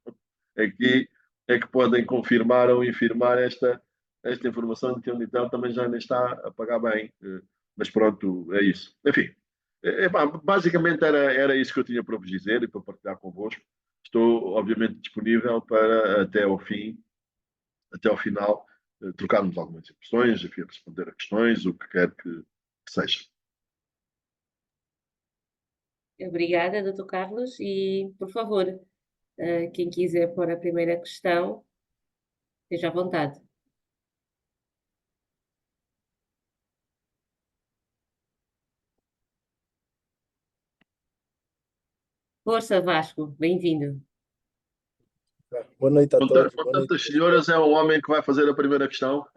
aqui é que podem confirmar ou infirmar esta informação de que a Unitel também já nem está a pagar bem. Mas pronto, é isso. Enfim, basicamente era isso que eu tinha para vos dizer e para partilhar convosco. Estou, obviamente, disponível para até ao final, trocarmos algumas impressões, enfim, responder a questões, o que quer que seja. Obrigada, Dr. Carlos. E, por favor, quem quiser pôr a primeira questão, esteja à vontade. Força, Vasco, bem-vindo. Boa noite a todos. Com Boa noite. tantas senhoras, é o homem que vai fazer a primeira questão.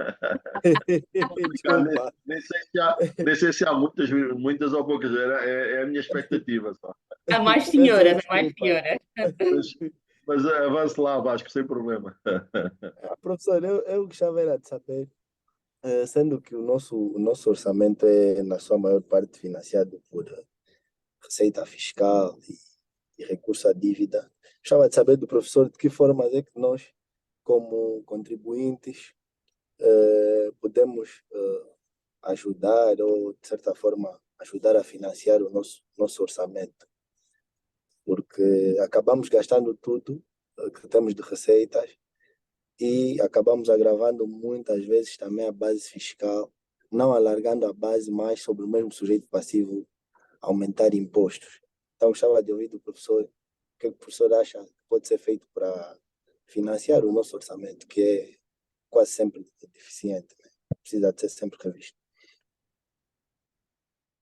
Desculpa. Nem sei se há muitas ou poucas, é a minha expectativa só. Há mais Peço senhoras, há mais desculpa. senhoras. Mas avance lá, Vasco, sem problema. Professor, eu gostava era de saber, sendo que o nosso orçamento é, na sua maior parte, financiado por receita fiscal e recurso à dívida, gostava de saber do professor de que formas é que nós, como contribuintes, podemos ajudar ou, de certa forma, ajudar a financiar o nosso orçamento. Porque acabamos gastando tudo que temos de receitas e acabamos agravando muitas vezes também a base fiscal, não alargando a base mais sobre o mesmo sujeito passivo, aumentar impostos. Então, gostava de ouvir do professor o que o professor acha que pode ser feito para financiar o nosso orçamento, que é quase sempre deficiente, né? Precisa de ser sempre revisto.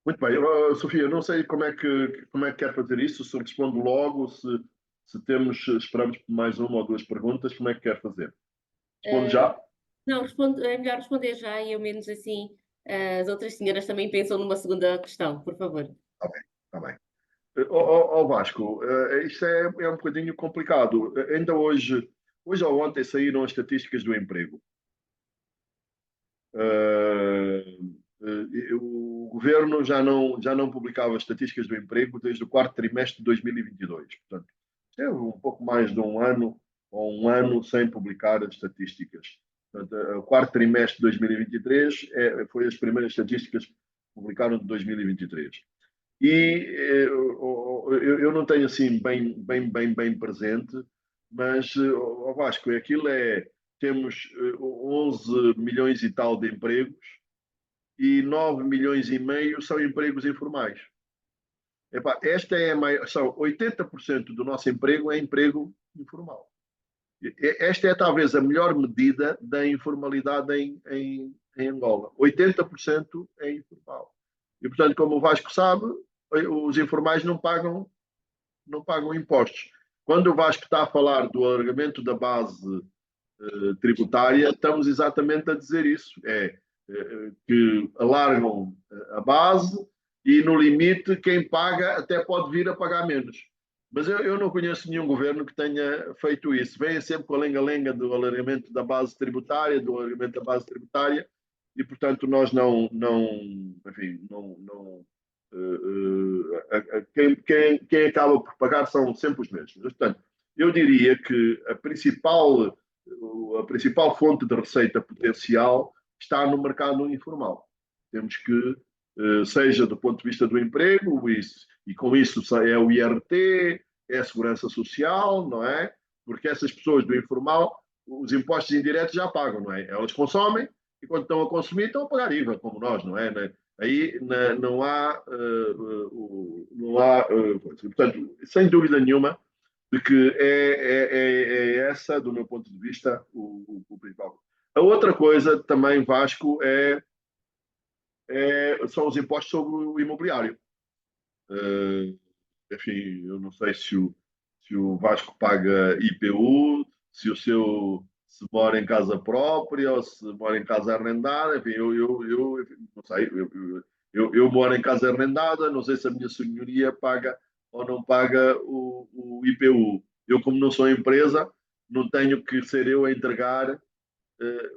Muito bem, Sofia, eu não sei como é que quer fazer isso, se eu respondo logo, se esperamos por mais uma ou duas perguntas, como é que quer fazer? Respondo já? Não, é melhor responder já e ao menos assim as outras senhoras também pensam numa segunda questão, por favor. Está bem, está bem. Vasco, isto é um bocadinho complicado. Ainda hoje ou ontem saíram as estatísticas do emprego. O governo já não publicava as estatísticas do emprego desde o quarto trimestre de 2022. Portanto, é um pouco mais de um ano ou um ano sem publicar as estatísticas. Portanto, o quarto trimestre de 2023 foi as primeiras estatísticas que publicaram de 2023. Eu não tenho assim bem presente, mas, Vasco, temos 11 milhões e tal de empregos e 9 milhões e meio são empregos informais. Epá, são 80% do nosso emprego é emprego informal. Esta é talvez a melhor medida da informalidade em Angola. 80% é informal. E, portanto, como o Vasco sabe, os informais não pagam impostos. Quando o Vasco está a falar do alargamento da base tributária, estamos exatamente a dizer isso. Que alargam a base e, no limite, quem paga até pode vir a pagar menos. Mas eu não conheço nenhum governo que tenha feito isso. Vêm sempre com a lenga-lenga do alargamento da base tributária, e, portanto, nós enfim, quem acaba por pagar são sempre os mesmos. Portanto, eu diria que a principal fonte de receita potencial está no mercado informal. Temos que, seja do ponto de vista do emprego, e com isso é o IRT, é a segurança social, não é? Porque essas pessoas do informal, os impostos indiretos já pagam, não é? Elas consomem e quando estão a consumir estão a pagar IVA, como nós, não é? Aí não há, portanto, sem dúvida nenhuma, de que essa, do meu ponto de vista, o principal. A outra coisa também, Vasco, é são os impostos sobre o imobiliário. Enfim, eu não sei se o Vasco paga IPU, se mora em casa própria ou se mora em casa arrendada. Enfim, eu não sei. Eu moro em casa arrendada, não sei se a minha senhoria paga ou não paga o IPU. Eu, como não sou empresa, não tenho que ser eu a entregar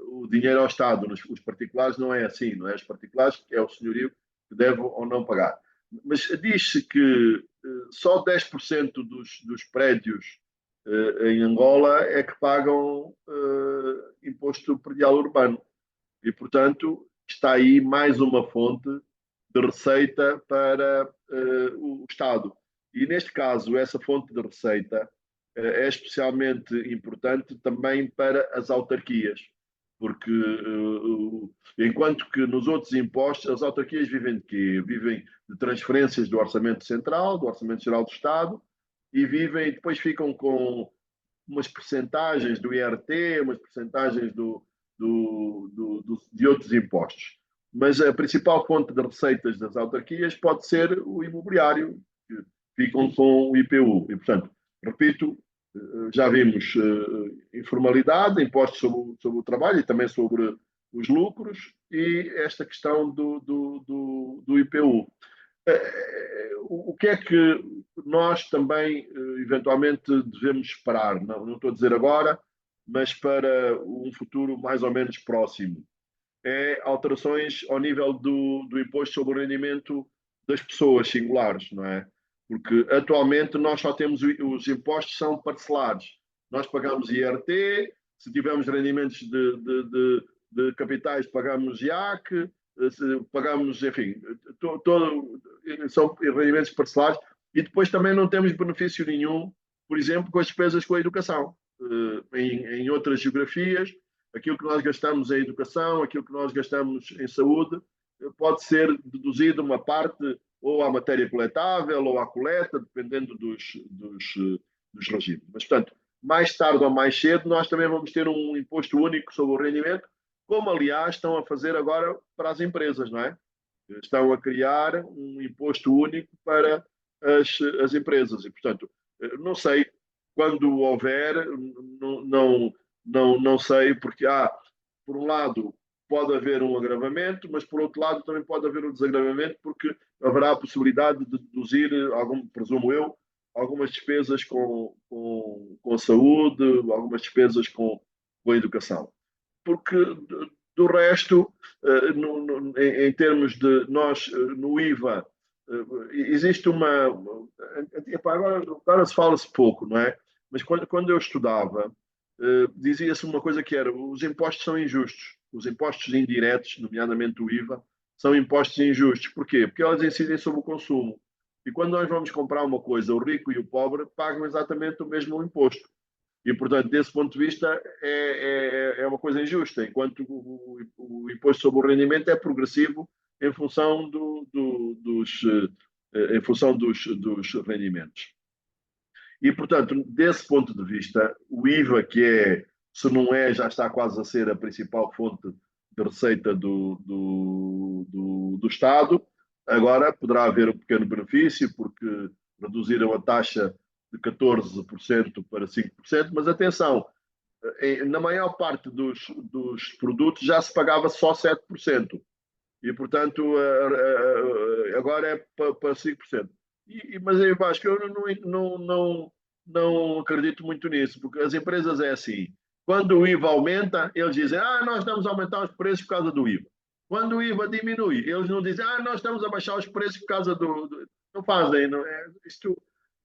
o dinheiro ao Estado. Os particulares não é assim, não é? Os particulares é o senhorio que deve ou não pagar. Mas diz-se que só 10% dos prédios em Angola é que pagam imposto predial urbano. E, portanto, está aí mais uma fonte de receita para o Estado. E, neste caso, essa fonte de receita é especialmente importante também para as autarquias, porque enquanto que nos outros impostos as autarquias vivem de quê? Vivem de transferências do Orçamento Central, do Orçamento Geral do Estado, e vivem e depois ficam com umas percentagens do IRT, umas percentagens de outros impostos. Mas a principal fonte de receitas das autarquias pode ser o imobiliário, que ficam com o IPU. E, portanto, repito, já vimos informalidade, impostos sobre o trabalho e também sobre os lucros, e esta questão do IPU. O que é que nós também, eventualmente, devemos esperar? Não estou a dizer agora, mas para um futuro mais ou menos próximo. É alterações ao nível do imposto sobre o rendimento das pessoas singulares, não é? Porque atualmente nós só temos os impostos são parcelados. Nós pagamos IRT, se tivermos rendimentos de capitais, pagamos IAC, pagamos, enfim, são rendimentos parcelados e depois também não temos benefício nenhum, por exemplo, com as despesas com a educação. Em outras geografias, aquilo que nós gastamos em educação, aquilo que nós gastamos em saúde, pode ser deduzido uma parte ou à matéria coletável ou à coleta, dependendo dos regimes. Mas, portanto, mais tarde ou mais cedo, nós também vamos ter um imposto único sobre o rendimento, como, aliás, estão a fazer agora para as empresas, não é? Estão a criar um imposto único para as empresas. E, portanto, não sei quando houver, não sei, porque por um lado, pode haver um agravamento, mas por outro lado também pode haver um desagravamento, porque haverá a possibilidade de deduzir, presumo eu, algumas despesas com saúde, algumas despesas com a educação. Porque do resto, em termos de nós, no IVA, existe uma. Agora se fala-se pouco, não é? Mas quando eu estudava, dizia-se uma coisa que era: os impostos são injustos. Os impostos indiretos, nomeadamente o IVA, são impostos injustos. Porquê? Porque elas incidem sobre o consumo. E quando nós vamos comprar uma coisa, o rico e o pobre pagam exatamente o mesmo imposto. E, portanto, desse ponto de vista, é uma coisa injusta, enquanto o imposto sobre o rendimento é progressivo em função, em função dos rendimentos. E, portanto, desse ponto de vista, o IVA, se não é, já está quase a ser a principal fonte de receita do Estado, agora poderá haver um pequeno benefício, porque reduziram a taxa de 14% para 5%, mas atenção, na maior parte dos produtos já se pagava só 7%. E, portanto, agora é para 5%. Mas eu acho que eu não acredito muito nisso, porque as empresas é assim. Quando o IVA aumenta, eles dizem: nós estamos a aumentar os preços por causa do IVA. Quando o IVA diminui, eles não dizem: nós estamos a baixar os preços por causa Não fazem, não é? Isto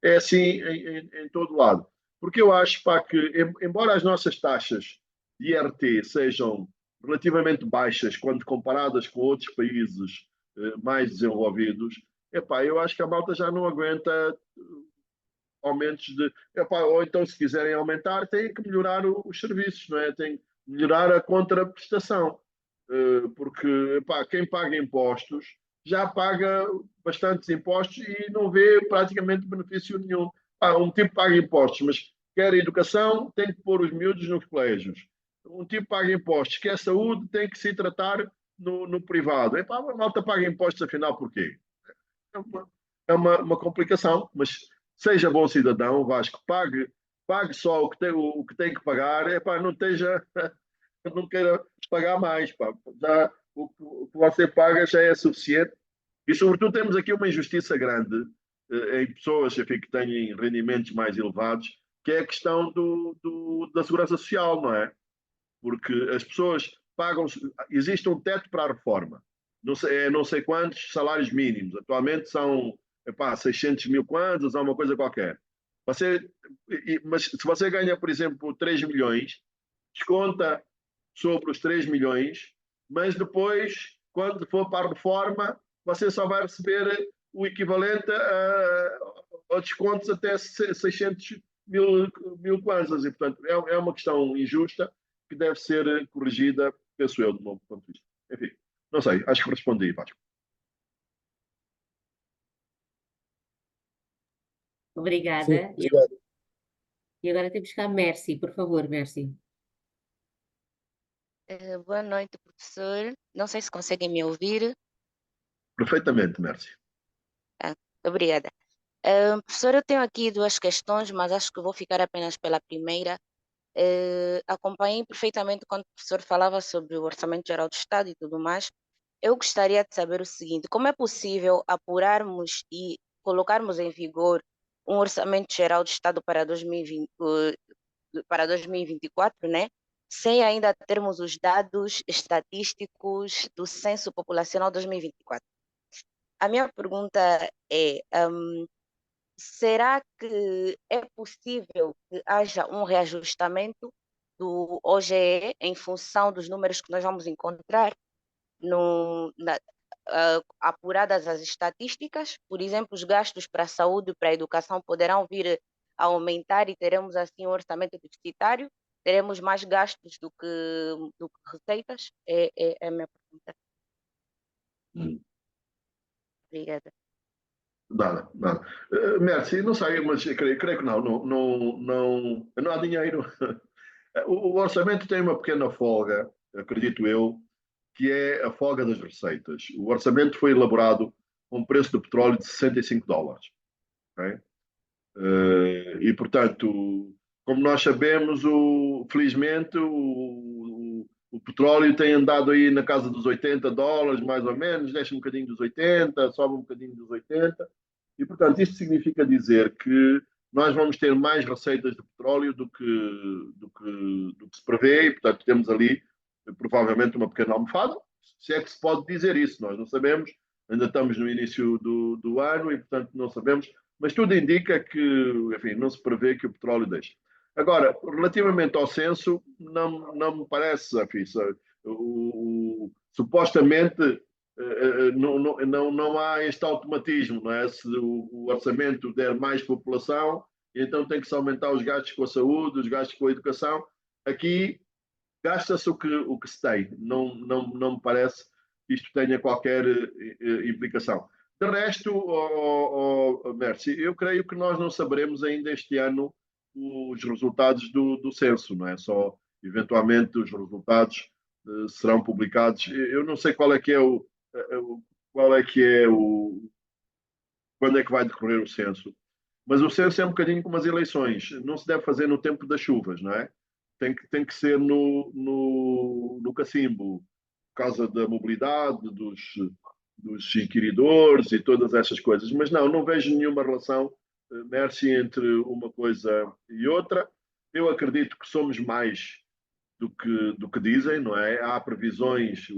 é assim em todo lado. Porque eu acho, pá, que, embora as nossas taxas de IRT sejam relativamente baixas quando comparadas com outros países mais desenvolvidos, eu acho que a malta já não aguenta aumentos de. Ou então, se quiserem aumentar, têm que melhorar os serviços, não é? Tem que melhorar a contraprestação. Porque quem paga impostos já paga bastantes impostos e não vê praticamente benefício nenhum. Um tipo paga impostos, mas quer educação, tem que pôr os miúdos nos colégios. Um tipo paga impostos, quer saúde, tem que se tratar no privado. Epá, a malta paga impostos afinal porquê? É uma complicação, mas seja bom cidadão, Vasco, pague só o que tem que pagar, epá, não queira pagar mais, pá. Já, o que você paga já é suficiente. E, sobretudo, temos aqui uma injustiça grande em pessoas, enfim, que têm rendimentos mais elevados, que é a questão da segurança social, não é? Porque as pessoas pagam. Existe um teto para a reforma. Não sei quantos salários mínimos. Atualmente são 600 mil kwanzas ou uma coisa qualquer. Você, mas se você ganha, por exemplo, 3 milhões, desconta sobre os 3 milhões, mas depois, quando for para a reforma, você só vai receber o equivalente a descontos até 600 mil kwanzas. E, portanto, é uma questão injusta que deve ser corrigida, penso eu, do meu ponto de vista. Enfim, não sei, acho que respondi, Vasco. Sim, Obrigada. obrigado. E agora temos cá a Mercy, por favor, Mercy. Boa noite, professor. Não sei se conseguem me ouvir. Perfeitamente, merci. Obrigada. Professor, eu tenho aqui duas questões, mas acho que vou ficar apenas pela primeira. Acompanhei perfeitamente quando o professor falava sobre o Orçamento Geral do Estado e tudo mais. Eu gostaria de saber o seguinte: como é possível apurarmos e colocarmos em vigor um Orçamento Geral do Estado para 2020, para 2024, né? Sem ainda termos os dados estatísticos do Censo Populacional 2024. A minha pergunta é, será que é possível que haja um reajustamento do OGE em função dos números que nós vamos encontrar apuradas as estatísticas? Por exemplo, os gastos para a saúde e para a educação poderão vir a aumentar e teremos assim um orçamento deficitário? Teremos mais gastos do que receitas? É a minha pergunta. Obrigada. Nada, nada. Merci, não sei, mas creio que não há dinheiro. O orçamento tem uma pequena folga, acredito eu, que é a folga das receitas. O orçamento foi elaborado com um preço do petróleo de US$ 65. Ok? E, portanto, como nós sabemos, felizmente o petróleo tem andado aí na casa dos US$ 80, mais ou menos, desce um bocadinho dos 80, sobe um bocadinho dos 80. E, portanto, isto significa dizer que nós vamos ter mais receitas de petróleo do que se prevê, e, portanto, temos ali provavelmente uma pequena almofada, se é que se pode dizer isso, nós não sabemos, ainda estamos no início do ano e, portanto, não sabemos, mas tudo indica que, enfim, não se prevê que o petróleo deixe. Agora, relativamente ao censo, não me parece, enfim, supostamente não há este automatismo, não é? Se o orçamento der mais população, então tem que se aumentar os gastos com a saúde, os gastos com a educação. Aqui gasta-se o que se tem. Não me parece que isto tenha qualquer implicação. De resto, Merci, eu creio que nós não saberemos ainda este ano os resultados do censo, não é? Só eventualmente os resultados serão publicados. Eu não sei qual é que é quando é que vai decorrer o censo, mas o censo é um bocadinho como as eleições, não se deve fazer no tempo das chuvas, não é? Tem que ser no cacimbo, por causa da mobilidade, dos inquiridores e todas essas coisas. Mas não vejo nenhuma relação, Merci, entre uma coisa e outra. Eu acredito que somos mais do que dizem, não é? Há previsões,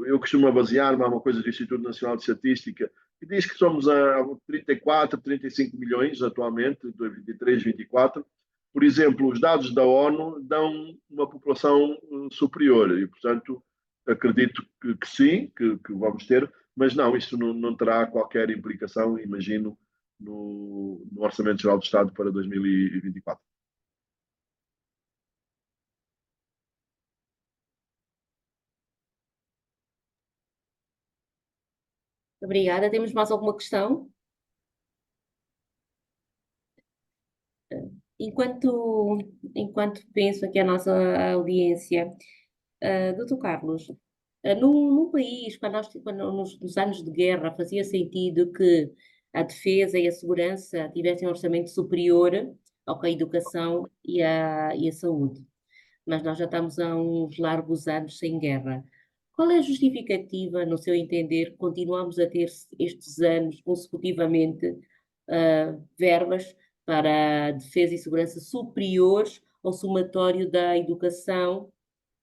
eu costumo basear-me a uma coisa do Instituto Nacional de Estatística, que diz que somos a 34, 35 milhões atualmente, de 23, 24. Por exemplo, os dados da ONU dão uma população superior e, portanto, acredito que sim, que vamos ter, mas não, isso não terá qualquer implicação, imagino, no Orçamento Geral do Estado para 2024. Obrigada. Temos mais alguma questão? Enquanto penso aqui a nossa audiência, Dr. Carlos, num país, quando nos anos de guerra, fazia sentido que a defesa e a segurança tivessem um orçamento superior ao que a educação e a saúde. Mas nós já estamos há uns largos anos sem guerra. Qual é a justificativa, no seu entender, continuamos a ter estes anos consecutivamente verbas para defesa e segurança superiores ao somatório da educação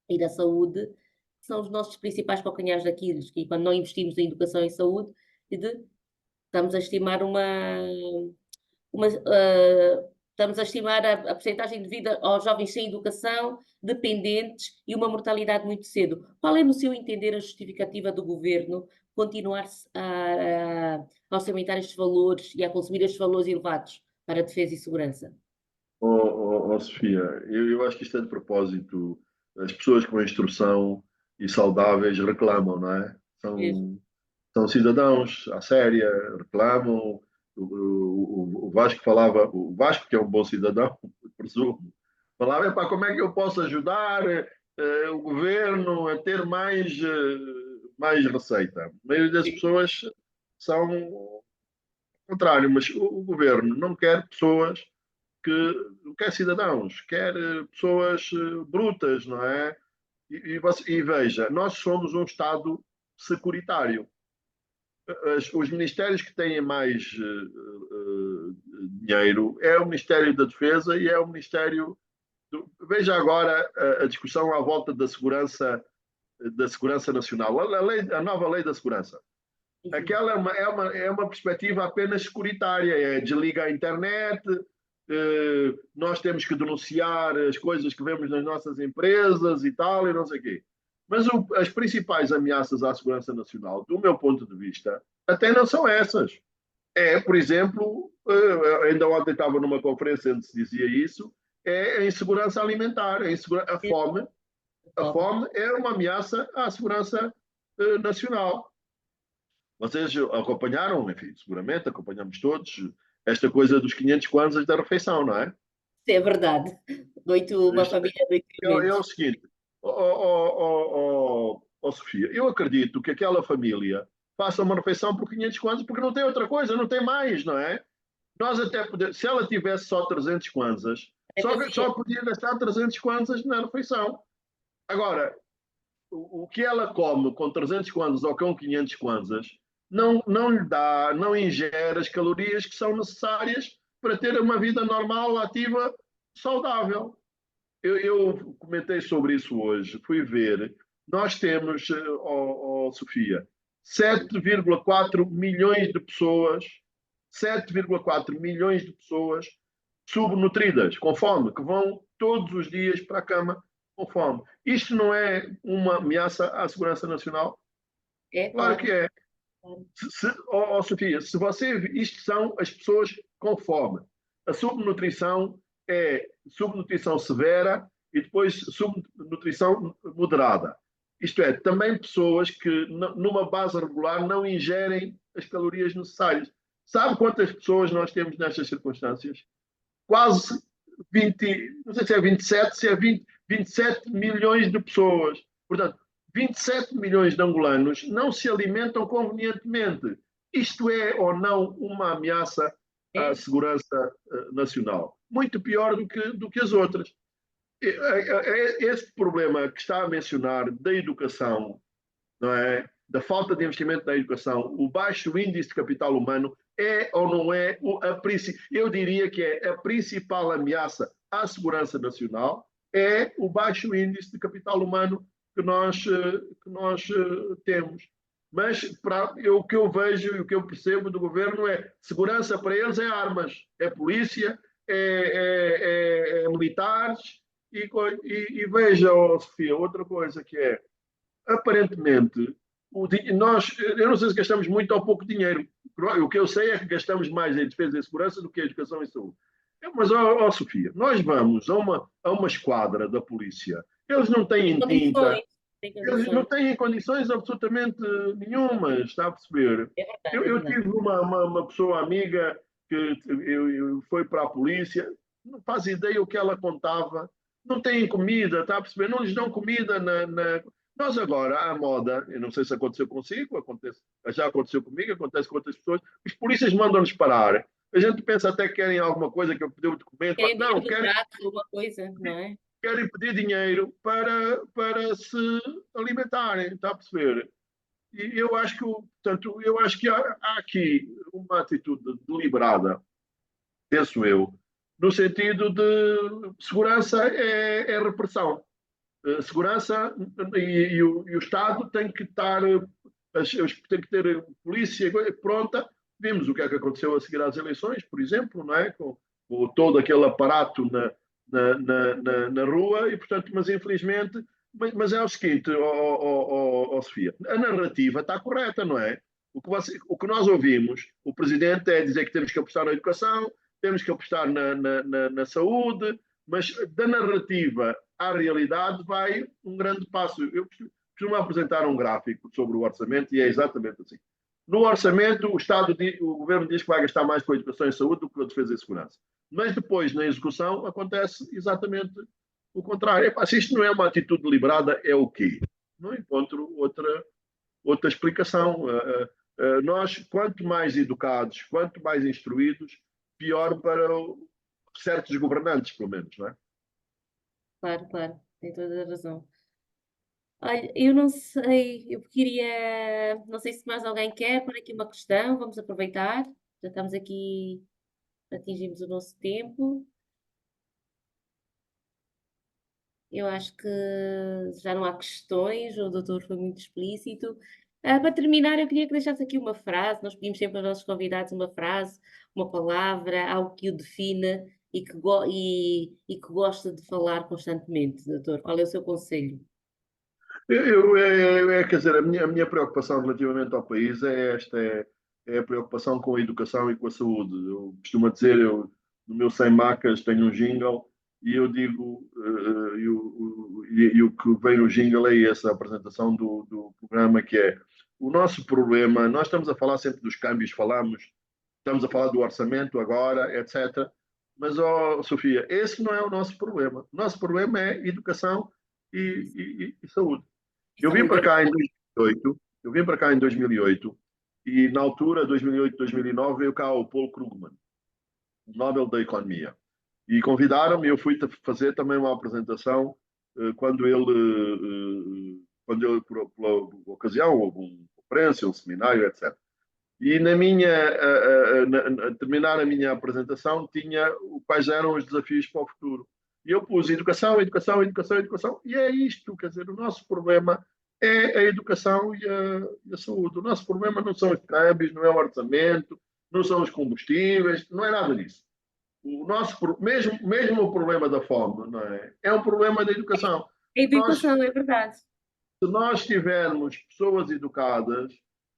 e da saúde, que são os nossos principais calcanhares daqueles, que quando não investimos em educação e saúde, estamos a estimar estamos a estimar a percentagem de vida aos jovens sem educação, dependentes e uma mortalidade muito cedo. Qual é, no seu entender, a justificativa do governo continuar a orçamentar estes valores e a consumir estes valores elevados para a defesa e segurança? Sofia, eu acho que isto é de propósito. As pessoas com instrução e saudáveis reclamam, não é? São cidadãos à séria, reclamam. O Vasco falava, o Vasco, que é um bom cidadão, presumo, falava: epá, como é que eu posso ajudar o governo a ter mais receita? A maioria das pessoas são o contrário, mas o governo não quer pessoas que não quer cidadãos, quer pessoas brutas, não é? E veja, nós somos um Estado securitário. Os ministérios que têm mais dinheiro é o Ministério da Defesa e é o Ministério. Veja agora a discussão à volta da segurança nacional, a nova lei da segurança. Aquela é uma perspectiva apenas securitária, desliga a internet, nós temos que denunciar as coisas que vemos nas nossas empresas e tal, e não sei o quê. Mas as principais ameaças à segurança nacional, do meu ponto de vista, até não são essas. Por exemplo, ainda ontem estava numa conferência onde se dizia isso, é a insegurança alimentar, a fome. A fome é uma ameaça à segurança nacional. Vocês acompanharam, enfim, seguramente acompanhamos todos, esta coisa dos 500 kwanzas da refeição, não é? É verdade. Uma família de 8 é o seguinte, Sofia, eu acredito que aquela família faça uma refeição por 500 kwanzas porque não tem outra coisa, não tem mais, não é? Nós até se ela tivesse só 300 kwanzas, só podia gastar 300 kwanzas na refeição. Agora, o que ela come com 300 kwanzas ou com 500 kwanzas não lhe dá, não ingere as calorias que são necessárias para ter uma vida normal, ativa, saudável. Eu comentei sobre isso hoje, fui ver. Nós temos, Sofia, 7,4 milhões de pessoas, 7,4 milhões de pessoas subnutridas, com fome, que vão todos os dias para a cama com fome. Isto não é uma ameaça à segurança nacional? Claro que é. Sofia, se você. Isto são as pessoas com fome. A subnutrição é subnutrição severa e depois subnutrição moderada. Isto é, também pessoas que numa base regular não ingerem as calorias necessárias. Sabe quantas pessoas nós temos nestas circunstâncias? Quase 20, não sei se é 27, se é 27 milhões de pessoas. Portanto, 27 milhões de angolanos não se alimentam convenientemente. Isto é ou não uma ameaça à segurança nacional? Muito pior do que as outras. Esse problema que está a mencionar da educação, não é? Da falta de investimento na educação, o baixo índice de capital humano é ou não é eu diria que é a principal ameaça à segurança nacional, é o baixo índice de capital humano que nós temos. Mas o que eu vejo e o que eu percebo do governo é segurança para eles é armas, é polícia, é militares e veja, Sofia, outra coisa que é, aparentemente, eu não sei se gastamos muito ou pouco dinheiro. O que eu sei é que gastamos mais em defesa e segurança do que em educação e saúde. Mas, Sofia, nós vamos a uma esquadra da polícia, eles não têm tinta, eles não têm condições absolutamente nenhumas, está a perceber? Eu tive uma pessoa amiga que foi para a polícia, não faz ideia o que ela contava, não têm comida, está a perceber? Não lhes dão comida Nós agora, à moda, eu não sei se aconteceu consigo, já aconteceu comigo, acontece com outras pessoas, os polícias mandam-nos parar. A gente pensa até que querem alguma coisa, que eu pedi o documento, Querem não, dinheiro do tráfico, alguma coisa, não é? querem pedir dinheiro para se alimentarem, está a perceber? E eu acho que, portanto, eu acho que há aqui uma atitude deliberada, penso eu, no sentido de segurança é repressão. Segurança e o Estado tem que estar, tem que ter polícia pronta. Vimos o que é que aconteceu a seguir às eleições, por exemplo, não é? Com todo aquele aparato na rua, e portanto, mas infelizmente, mas é o seguinte, Sofia, a narrativa está correta, não é? O que nós ouvimos, o Presidente é dizer que temos que apostar na educação, temos que apostar na saúde, mas da narrativa à realidade vai um grande passo. Eu costumo apresentar um gráfico sobre o orçamento e é exatamente assim. No orçamento, o governo diz que vai gastar mais com a educação e saúde do que com a defesa e segurança. Mas depois, na execução, acontece exatamente o contrário. Epá, se isto não é uma atitude deliberada, é o quê? Não encontro outra explicação. Nós, quanto mais educados, quanto mais instruídos, pior para certos governantes, pelo menos, não é? Claro, claro, tem toda a razão. Olha, eu não sei, eu queria, não sei se mais alguém quer pôr aqui uma questão, vamos aproveitar, já estamos aqui, atingimos o nosso tempo. Eu acho que já não há questões, o doutor foi muito explícito. Para terminar, eu queria que deixasse aqui uma frase, nós pedimos sempre aos nossos convidados uma frase, uma palavra, algo que o defina e que gosta de falar constantemente, doutor. Qual é o seu conselho? Quer dizer, a minha preocupação relativamente ao país é esta, é a preocupação com a educação e com a saúde. Eu costumo dizer, no meu 100 macas tenho um jingle e eu digo, e o que vem no jingle é essa apresentação do programa, que é o nosso problema. Nós estamos a falar sempre dos câmbios, estamos a falar do orçamento agora, etc. Mas, Sofia, esse não é o nosso problema. O nosso problema é educação e saúde. E Eu vim saúde para é cá em 2008, eu vim para cá em 2008 e na altura, 2008, 2009, veio cá o Paul Krugman, o Nobel da Economia. E convidaram-me, eu fui fazer também uma apresentação por ocasião, houve uma conferência, um seminário, etc. E a terminar a minha apresentação, tinha quais eram os desafios para o futuro. E eu pus educação, educação, educação, educação. E é isto, quer dizer, o nosso problema é a educação e a saúde. O nosso problema não são os câmbios, não é o orçamento, não são os combustíveis, não é nada disso. Mesmo o problema da fome, não é? É um problema da educação. a Nós, educação, é verdade. se nós tivermos pessoas educadas,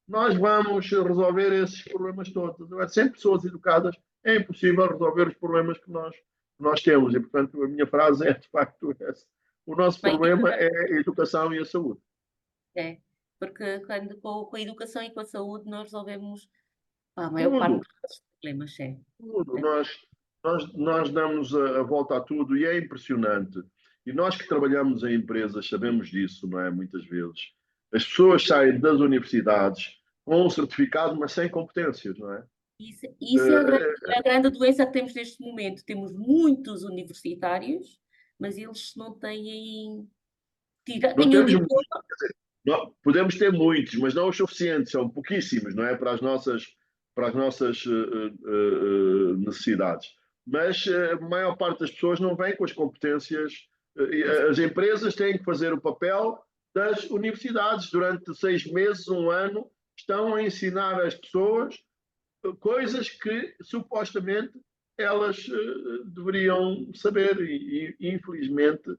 nós vamos resolver esses problemas todos. Agora, sem pessoas educadas, é impossível resolver os problemas que nós temos. E, portanto, a minha frase é, de facto, essa. O nosso Bem, problema é a educação e a saúde. é, porque com a educação e com a saúde nós resolvemos a maior parte Tudo, dos nossos problemas, é. tudo. É. Nós damos a volta a tudo e é impressionante. E nós que trabalhamos em empresas sabemos disso, não é? Muitas vezes. As pessoas saem das universidades com um certificado, mas sem competências, não é? Isso é a grande doença que temos neste momento. Temos muitos universitários, mas eles não têm, Não têm o temos diploma. podemos ter muitos, mas não os suficientes, são pouquíssimos, não é? Para as nossas necessidades. Mas a maior parte das pessoas não vem com as competências. As empresas têm que fazer o papel das universidades. Durante 6 meses, um ano, estão a ensinar às pessoas coisas que supostamente elas deveriam saber e infelizmente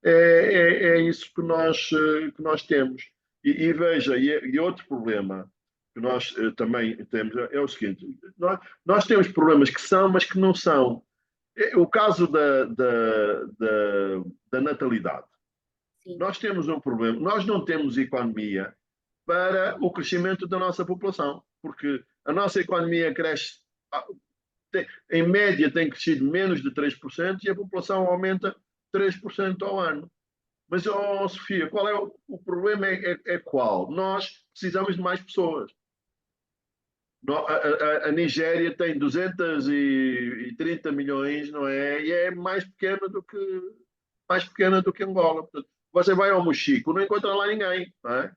é isso que nós temos. E veja, e outro problema que nós também temos é o seguinte: nós temos problemas que são, mas que não são. O caso da natalidade. Sim. Nós temos um problema, nós não temos economia para o crescimento da nossa população, porque a nossa economia cresce, em média tem crescido menos de 3% e a população aumenta 3% ao ano. Mas, Sofia, qual é o problema? É qual? Nós precisamos de mais pessoas. A Nigéria tem 230 milhões, não é? E é mais pequena do que Angola. Portanto, você vai ao Mochico, não encontra lá ninguém, não é?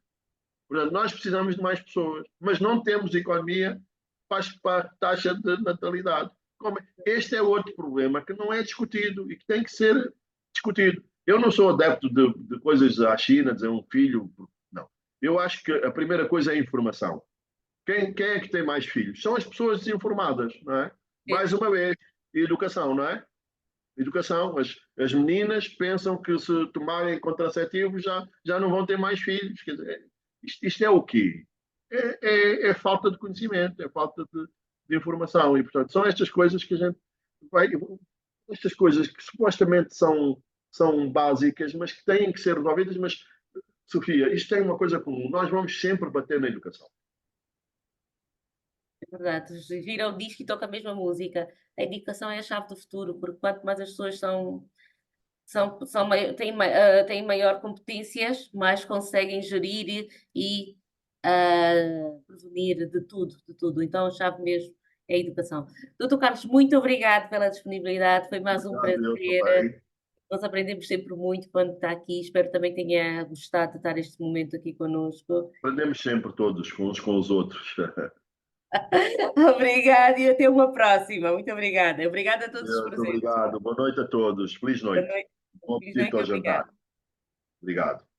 Portanto, nós precisamos de mais pessoas, mas não temos economia para a taxa de natalidade. Este é outro problema que não é discutido e que tem que ser discutido. Eu não sou adepto de coisas à China, dizer um filho. Não. Eu acho que a primeira coisa é a informação. Quem é que tem mais filhos? São as pessoas desinformadas, não é? Mais uma vez, educação, não é? Educação. As meninas pensam que se tomarem contraceptivos já não vão ter mais filhos. Quer dizer, isto é o quê? É falta de conhecimento, é falta de informação. E, portanto, são estas coisas que a gente vai. Estas coisas que supostamente são básicas, mas que têm que ser resolvidas. Mas, Sofia, isto tem uma coisa comum. Nós vamos sempre bater na educação. É verdade, viram o disco e toca a mesma música. A educação é a chave do futuro, porque quanto mais as pessoas têm maior competências, mais conseguem gerir e prevenir de tudo. Então a chave mesmo é a educação. Doutor Carlos, muito obrigado pela disponibilidade, foi mais um Obrigado, eu prazer. também. Nós aprendemos sempre muito quando está aqui. Espero também que tenha gostado de estar este momento aqui connosco. Aprendemos sempre todos, uns com os outros. Obrigada e até uma próxima. Muito obrigada. Obrigada a todos os Muito presentes. obrigado. Boa noite a todos. Feliz Boa noite. noite. Bom Feliz noite apetite e ao jantar. obrigada. Obrigado.